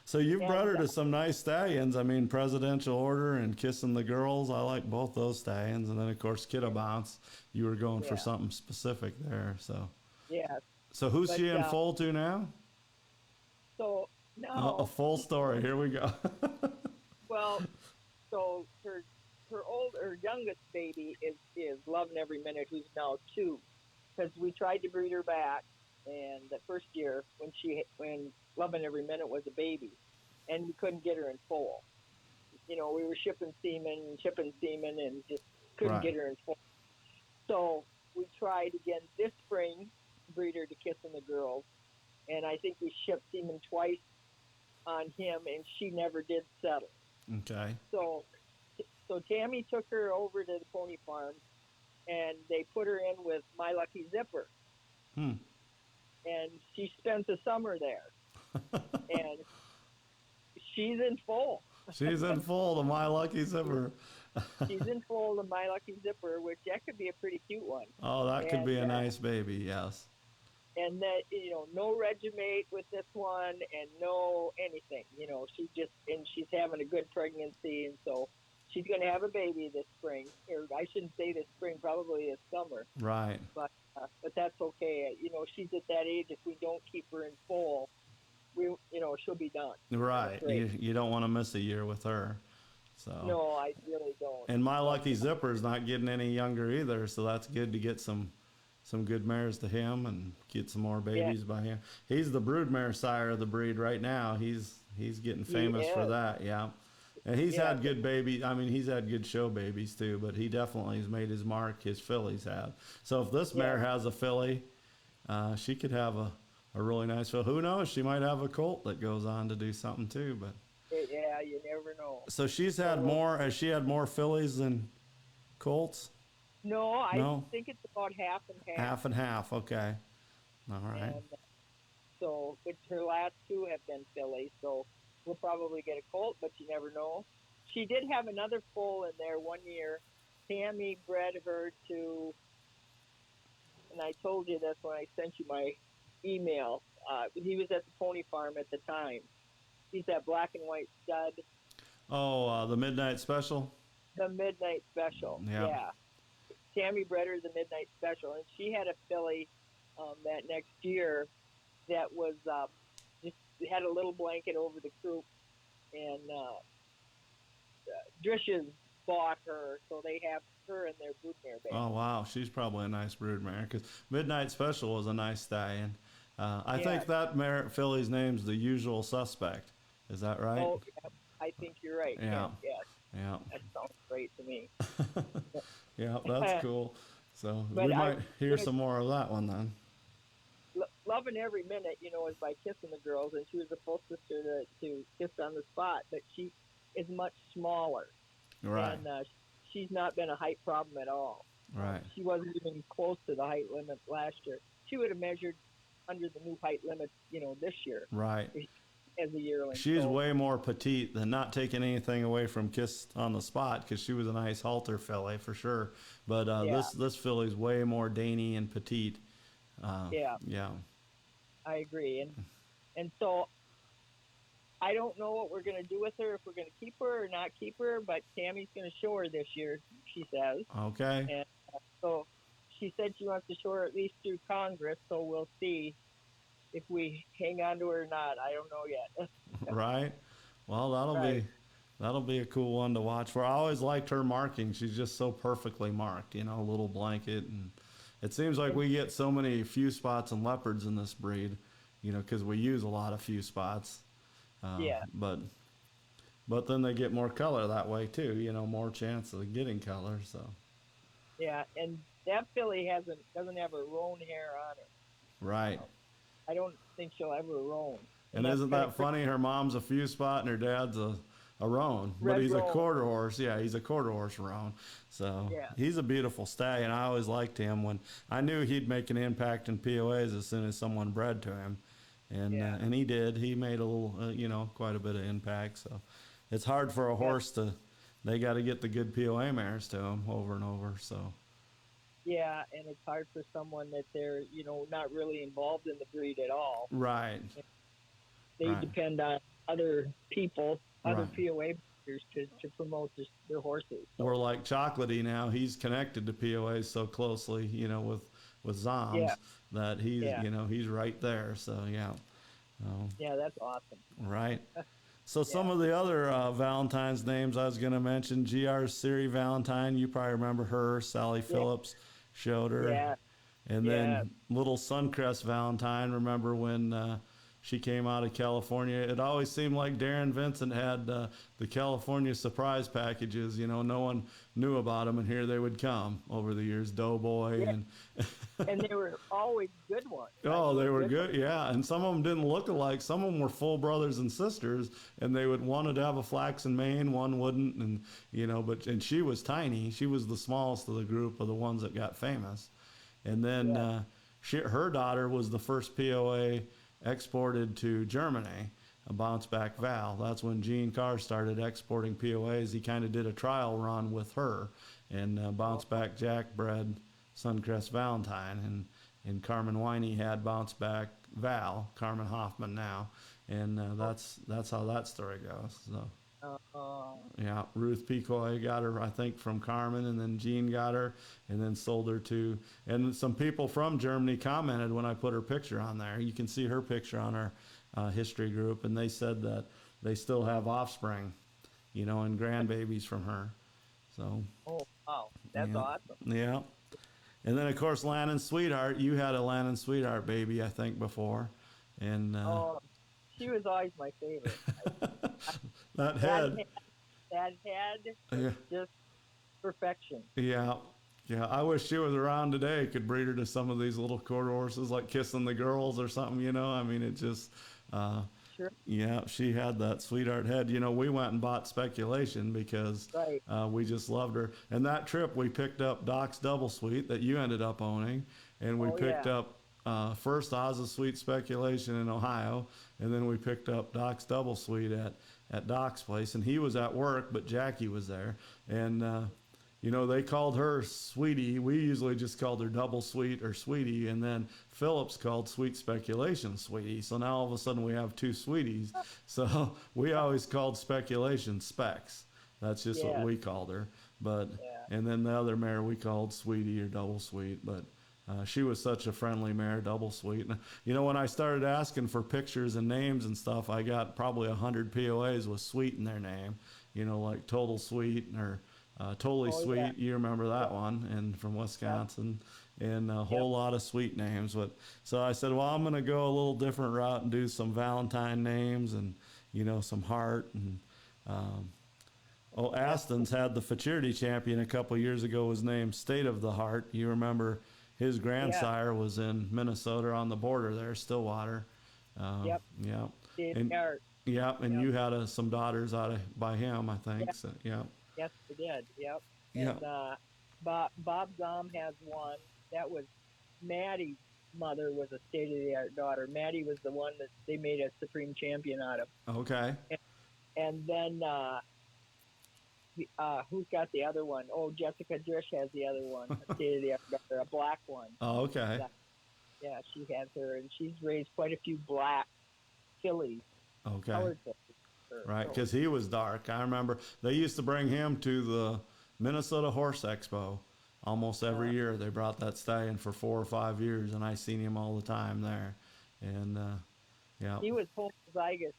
So you've brought her to some nice stallions. I mean, Presidential Order and Kissing the Girls. I like both those stallions. And then, of course, Kiddo Bounce. You were going for something specific there. So. Yeah. So who's she in foal to now? So now. A full story. Here we go. Well, so her youngest baby is Loving Every Minute, who's now 2, because we tried to breed her back, and the first year when Loving Every Minute was a baby, and we couldn't get her in foal. You know, we were shipping semen, and just couldn't get her in foal. So we tried again this spring, breed her to Kissing the Girls, and I think we shipped semen twice on him, and she never did settle. Okay. So Tammy took her over to the pony farm, and they put her in with My Lucky Zipper. And she spent the summer there. And she's in foal. She's in foal to My Lucky Zipper. She's in foal to My Lucky Zipper, which that could be a pretty cute one. Oh, that could be a nice baby, yes. And that, you know, no regimate with this one and no anything. You know, she's having a good pregnancy, and so she's going to have a baby this spring. Or I shouldn't say this spring, probably this summer. Right. But that's okay. You know, she's at that age. If we don't keep her in foal, she'll be done. Right. You don't want to miss a year with her. So. No, I really don't. And My Lucky Zipper's not getting any younger either, so that's good to get some good mares to him and get some more babies by him. He's the broodmare sire of the breed right now. He's getting famous for that. Yeah. And he's had good babies. I mean, he's had good show babies too, but he definitely has made his mark. His fillies have. So if this mare has a filly, she could have a really nice filly. Who knows? She might have a colt that goes on to do something too. But yeah, you never know. So she's had more. Has she had more fillies than colts? No, I No, think it's about half and half. half and half. Okay, all right. And so, but her last two have been fillies, so we'll probably get a colt, but you never know. She did have another foal in there one year. Tammy bred her to, and I told you this when I sent you my email. He was at the pony farm at the time. He's that black and white stud, Oh, the midnight special. the Midnight Special. Yeah. Yeah. Tammy bred her the Midnight Special, and she had a filly that next year that was just had a little blanket over the croup, and Drishes bought her, so they have her in their broodmare band. Oh wow, she's probably a nice broodmare because Midnight Special was a nice stallion. I think that mare filly's name's the Usual Suspect. Is that right? Oh, yeah, I think you're right. Yeah. Yes. Yeah. That sounds great to me. Yeah, that's cool. So But we I- might hear some more of that one then. Loving Every Minute, is by kissing the girls, and she was the full sister to Kiss on the Spot, but she is much smaller. Right. And she's not been a height problem at all. Right. She wasn't even close to the height limit last year. She would have measured under the new height limit, this year Right. as a yearling. She's So, way more petite than, not taking anything away from Kiss on the Spot, because she was a nice halter filly for sure. But Yeah. this filly's way more dainty and petite. Yeah. Yeah. I agree. And so I don't know what we're going to do with her, if we're going to keep her or not keep her, but Tammy's going to show her this year, she says. Okay. And so she said she wants to show her at least through Congress, so we'll see if we hang on to her or not. I don't know yet. Right. Well, Right. that'll be a cool one to watch for. I always liked her marking. She's just so perfectly marked, a little blanket, and it seems like we get so many few spots and leopards in this breed, because we use a lot of few spots. Yeah. But then they get more color that way too, more chance of getting color. So. Yeah, and that filly doesn't have a roan hair on her. Right. I don't think she'll ever roan. And that's isn't kinda that funny? Her mom's a few spot and her dad's a roan, but Red he's roan. a quarter horse. Yeah, he's a quarter horse roan. So Yeah. he's a beautiful stallion. I always liked him. When I knew he'd make an impact in POAs as soon as someone bred to him, and Yeah. and he did. He made a little, quite a bit of impact. So it's hard for a horse to. They got to get the good POA mares to him over and over. So. Yeah, and it's hard for someone that they're, not really involved in the breed at all. Right. They Right. depend on other people, other Right. POA breeders to promote their horses. Or like Chocolatey now, he's connected to POAs so closely, with Zoms Yeah. that he's, Yeah. he's right there. So yeah. Yeah, that's awesome. Right. So some of the other Valentine's names I was going to mention, GR Siri Valentine, you probably remember her. Sally Phillips showed her. Yeah. And then little Suncrest Valentine, remember when she came out of California? It always seemed like Darren Vincent had the California surprise packages. No one knew about them, and here they would come over the years. Doughboy and And they were always good ones. oh, they were good, yeah. And some of them didn't look alike. Some of them were full brothers and sisters, and they would wanted to have a flaxen mane, one wouldn't, and and she was tiny. She was the smallest of the group of the ones that got famous. And then her daughter was the first POA exported to Germany, a bounce back Val. That's when Gene Carr started exporting POAs. He kind of did a trial run with her, and bounce back Jack bred Suncrest Valentine, and Carmen Winey had bounce back Val, Carmen Hoffman now, and that's how that story goes. So. Yeah, Ruth Picoy got her, I think, from Carmen, and then Jean got her, and then sold her to. And some people from Germany commented when I put her picture on there. You can see her picture on our history group, and they said that they still have offspring, and grandbabies from her. So. Oh, wow. That's awesome. Yeah. And then, of course, Lannon Sweetheart. You had a Lannon Sweetheart baby, I think, before. And she was always my favorite. that head. That head was just perfection. Yeah. Yeah, I wish she was around today. Could breed her to some of these little quarter horses, like Kissing the Girls or something, I mean, it just, Sure. Yeah, she had that sweetheart head. You know, we went and bought Speculation because Right. we just loved her. And that trip, we picked up Doc's Double Sweet that you ended up owning, and we Oh, picked yeah. up first Oz's Sweet Speculation in Ohio, and then we picked up Doc's Double Sweet at Doc's place. And he was at work, but Jackie was there, and you know, they called her Sweetie. We usually just called her Double Sweet or Sweetie, and then Phillips called Sweet Speculation Sweetie. So now all of a sudden we have two Sweeties. So we always called Speculation Specs. That's just what Yeah. we called her. But Yeah. and then the other mare we called Sweetie or Double Sweet. But she was such a friendly mare, Double Sweet. And, you know, when I started asking for pictures and names and stuff, I got probably 100 POAs with Sweet in their name. You know, like Total Sweet or Totally Oh, Sweet, yeah. you remember that one, and from Wisconsin, and a whole lot of sweet names. But so I said, well, I'm going to go a little different route and do some Valentine names, and you know, some heart. And Aston's had the Futurity champion a couple years ago. Was named State of the Heart. You remember his grandsire was in Minnesota on the border there, Stillwater. Yep. Yeah. Dave And Hart. yeah, and Yep. you had some daughters by him, I think. Yep. So, yeah. Yes, we did. Yep. Yeah. And Bob Gom has one. That was Maddie's mother was a state-of-the-art daughter. Maddie was the one that they made a supreme champion out of. Okay. And then who's got the other one? Oh, Jessica Drish has the other one, a state-of-the-art daughter, a black one. Oh, okay. Yeah, she has her, and she's raised quite a few black fillies, Okay. colored fillies. Right, So, because he was dark. I remember they used to bring him to the Minnesota Horse Expo almost every year. They brought that stallion for 4 or 5 years, and I seen him all the time there. And yeah. he was homozygous.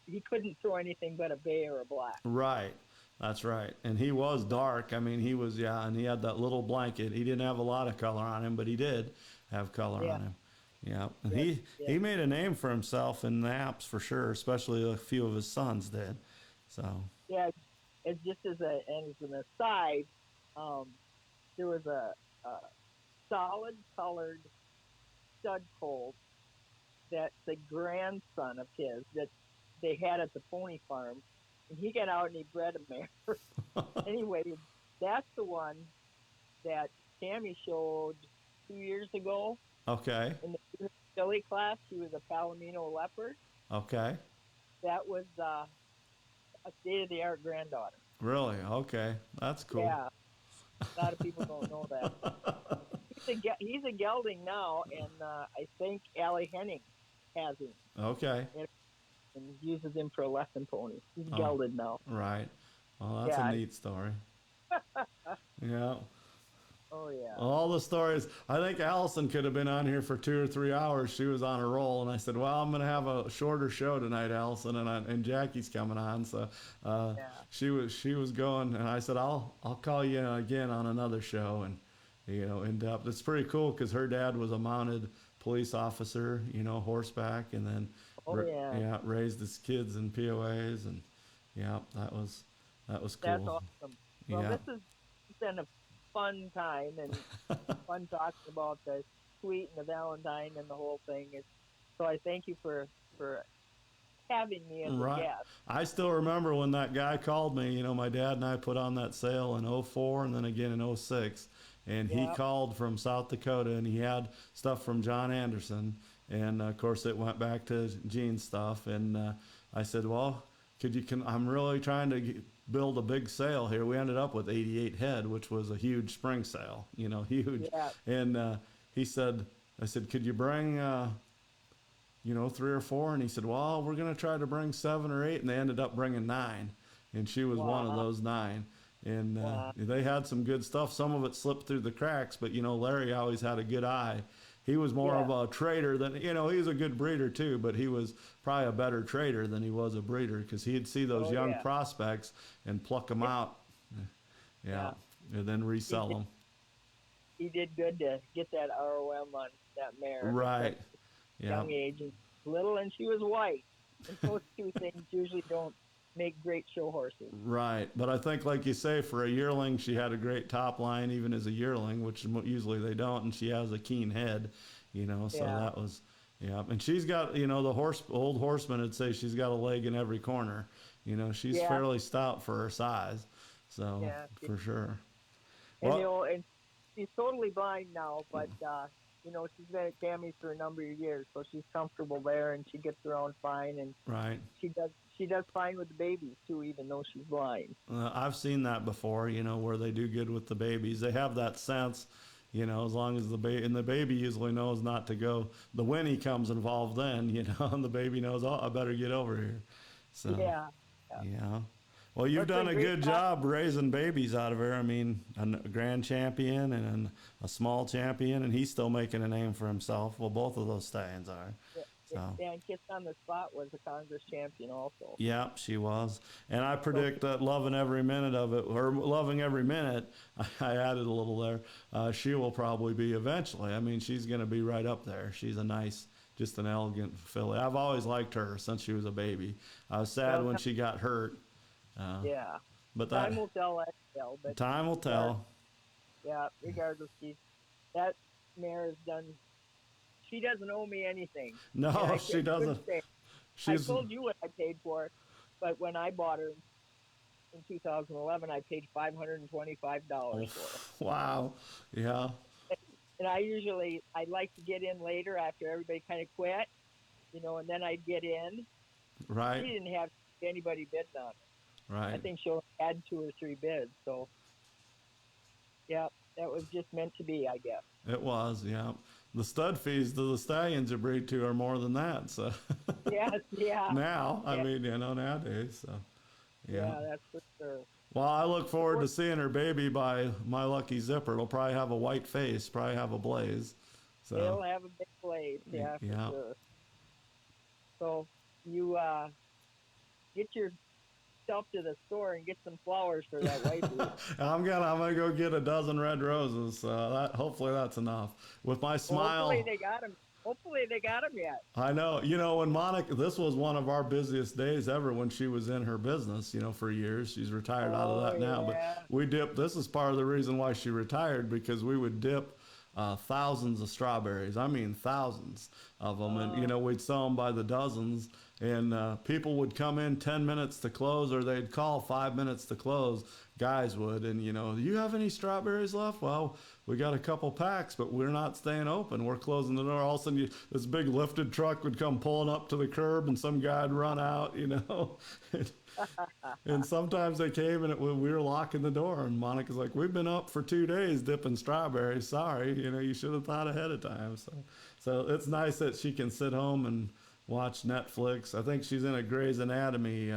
He couldn't throw anything but a bay or a black. Right. That's right. And he was dark. I mean, he was, yeah, and he had that little blanket. He didn't have a lot of color on him, but he did have color on him. Yeah. And he made a name for himself in naps for sure, especially a few of his sons did. So. Yeah, it's just as an aside, there was a solid colored stud colt that's the grandson of his that they had at the pony farm, and he got out and he bred a mare. Anyway, that's the one that Tammy showed 2 years ago Okay. in the filly class. She was a Palomino leopard. Okay. That was a state-of-the-art granddaughter. Really? Okay. That's cool. Yeah, a lot of people don't know that. He's a gelding now, and I think Allie Henning has him Okay. and uses him for a lesson pony. He's gelded now. Right. Well, that's Yeah. a neat story. Yeah. Oh yeah. All the stories. I think Allison could have been on here for 2 or 3 hours. She was on a roll, and I said, "Well, I'm going to have a shorter show tonight, Allison, and Jackie's coming on." So she was going, and I said, "I'll call you again on another show, and you know, in depth." It's pretty cool because her dad was a mounted police officer, you know, horseback, and then raised his kids in POAs, and yeah, that was cool. That's awesome. Well, Yeah. this has been a fun time and fun talking about the sweet and the Valentine and the whole thing. So I thank you for having me as a guest. I still remember when that guy called me. You know, my dad and I put on that sale in '04 and then again in '06. And he called from South Dakota, and he had stuff from John Anderson. And, of course, it went back to Gene's stuff. And I said, well, I'm really trying to build a big sale here. We ended up with 88 head, which was a huge spring sale, you know, huge. Yeah. And I said, could you bring, 3 or 4? And he said, well, we're going to try to bring 7 or 8. And they ended up bringing 9. And she was one of those 9. And they had some good stuff. Some of it slipped through the cracks, but, you know, Larry always had a good eye. He was more of a trader than, you know, he was a good breeder too, but he was probably a better trader than he was a breeder because he'd see those young prospects and pluck them out. Yeah. And then resell them. He did good to get that ROM on that mare. Right. Yeah. Young age, and little, and she was white. And those two things usually don't make great show horses. Right. But I think, like you say, for a yearling, she had a great top line, even as a yearling, which usually they don't. And she has a keen head, you know, so that was, Yeah, and she's got, the old horseman would say she's got a leg in every corner. She's Yeah. fairly stout for her size, so Yeah. for sure. And Well, and she's totally blind now, but she's been at Tammy's for a number of years, so she's comfortable there, and she gets around fine, and right. she does fine with the babies too, even though she's blind. I've seen that before, where they do good with the babies. They have that sense, as long as and the baby usually knows not to go. The whinny comes involved then, and the baby knows, oh, I better get over here. So, Yeah. yeah. Well, you've That's done a a great good job raising babies out of her. I mean, a grand champion and a small champion, and he's still making a name for himself. Well, both of those stallions are. So. And Kiss on the Spot was a Congress champion also. Yeah, she was. And I predict that loving every minute of it, or loving every minute, I added a little there, she will probably be eventually. I mean, she's going to be right up there. She's a nice, just an elegant filly. I've always liked her since she was a baby. I was sad when she got hurt. Yeah. But time will tell that tale. But time will tell. Yeah, regardless, that mare has done. She doesn't owe me anything. No, she doesn't. I told you what I paid for it, but when I bought her in 2011, I paid $525 for it. Wow. Yeah. And I'd like to get in later after everybody kind of quit, and then I'd get in. Right. She didn't have anybody bidding on it. Right. I think she'll add 2 or 3 bids. So, yeah, that was just meant to be, I guess. It was, yeah. The stud fees to the stallions you breed to are more than that. So. Yes, yeah. Now, I mean, nowadays. So, yeah, that's for sure. Well, I look forward to seeing her baby by my lucky zipper. It'll probably have a white face, probably have a blaze. So. It'll have a big blaze, yeah, for sure. So you get yourself to the store and get some flowers for that white baby. I'm gonna go get a dozen red roses. Hopefully that's enough. With my smile. Hopefully they got them. Hopefully they got them yet. I know. When Monica, this was one of our busiest days ever when she was in her business, for years. She's retired out of that now. But we dipped, this is part of the reason why she retired, because we would dip thousands of strawberries. I mean, thousands of them. And, we'd sell them by the dozens. And people would come in 10 minutes to close, or they'd call 5 minutes to close. Guys would. And, do you have any strawberries left? Well, we got a couple packs, but we're not staying open. We're closing the door. All of a sudden, this big lifted truck would come pulling up to the curb, and some guy'd run out, And sometimes they came, and we were locking the door. And Monica's like, we've been up for 2 days dipping strawberries. Sorry, you should have thought ahead of time. So it's nice that she can sit home and watch Netflix. I think she's in a Grey's Anatomy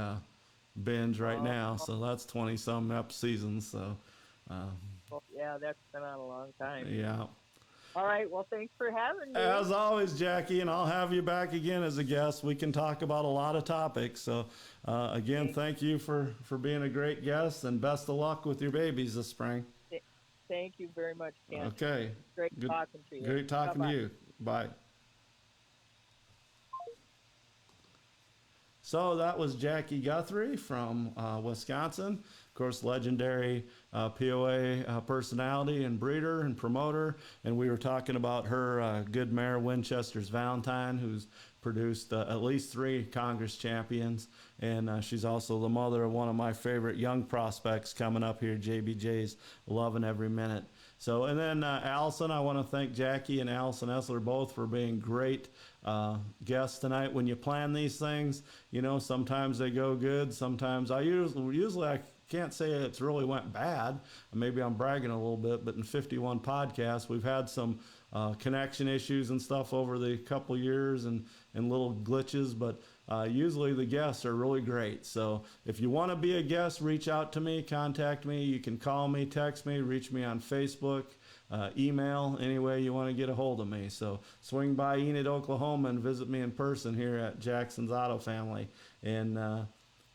binge right now. So that's 20-some seasons. So. Yeah, that's been on a long time. Yeah. All right. Well, thanks for having me. As always, Jackie, and I'll have you back again as a guest. We can talk about a lot of topics. So, again, thank you for being a great guest, and best of luck with your babies this spring. Thank you very much, Ken. Okay. Great talking to you. Great talking to you. Bye. So that was Jackie Guthrie from Wisconsin. Of course, legendary POA personality and breeder and promoter. And we were talking about her good mare, Winchester's Valentine, who's produced at least 3 Congress champions. And she's also the mother of one of my favorite young prospects coming up here, JBJ's Loving Every Minute. So, and then Allison, I want to thank Jackie and Allison Essler both for being great guests tonight. When you plan these things, sometimes they go good. Sometimes usually I can't say it's really went bad. Maybe I'm bragging a little bit, but in 51 podcasts, we've had some connection issues and stuff over the couple years and little glitches, but usually the guests are really great. So if you want to be a guest, reach out to me, contact me. You can call me, text me, reach me on Facebook, email, any way you want to get a hold of me. So swing by Enid, Oklahoma and visit me in person here at Jackson's Auto Family. And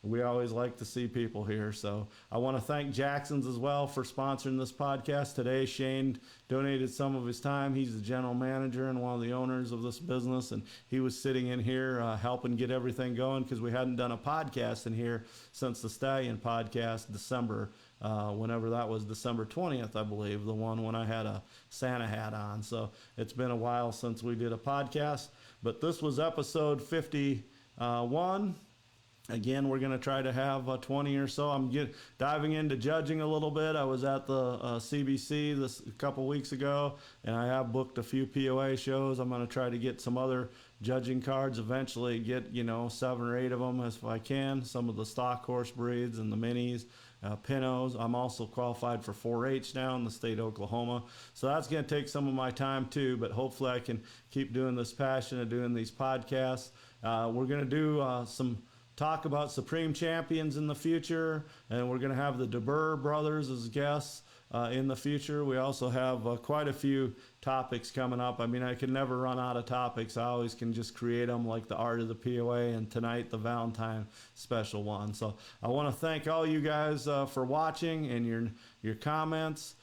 we always like to see people here. So I want to thank Jackson's as well for sponsoring this podcast today. Shane donated some of his time. He's the general manager and one of the owners of this business, and he was sitting in here helping get everything going because we hadn't done a podcast in here since the Stallion podcast, December, whenever that was, December 20th, I believe, the one when I had a Santa hat on. So it's been a while since we did a podcast, but this was episode 51. Again, we're going to try to have 20 or so. I'm diving into judging a little bit. I was at the CBC a couple weeks ago, and I have booked a few POA shows. I'm going to try to get some other judging cards eventually, get 7 or 8 of them if I can. Some of the stock horse breeds and the minis, Pintos. I'm also qualified for 4-H now in the state of Oklahoma. So that's going to take some of my time too, but hopefully I can keep doing this passion of doing these podcasts. We're going to do some talk about Supreme Champions in the future, and we're going to have the DeBurr brothers as guests in the future. We also have quite a few topics coming up. I mean, I can never run out of topics. I always can just create them, like the art of the POA, and tonight the Valentine special one. So I want to thank all you guys for watching and your comments.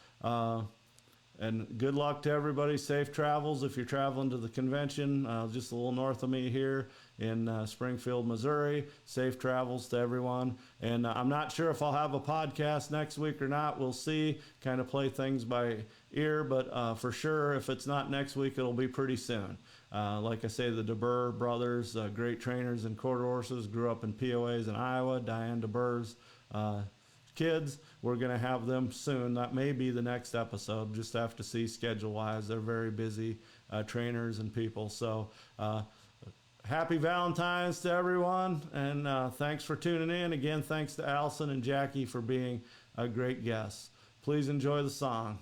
And good luck to everybody. Safe travels if you're traveling to the convention, just a little north of me here in Springfield, Missouri. Safe travels to everyone. And I'm not sure if I'll have a podcast next week or not. We'll see. Kind of play things by ear, but for sure, if it's not next week, it'll be pretty soon. Like I say, the DeBurr brothers, great trainers and quarter horses, grew up in POAs in Iowa. Diane DeBurr's kids, we're going to have them soon. That may be the next episode. Just have to see schedule wise. They're very busy trainers and people. So happy Valentine's to everyone, and thanks for tuning in. Again, thanks to Allison and Jackie for being a great guest. Please enjoy the song.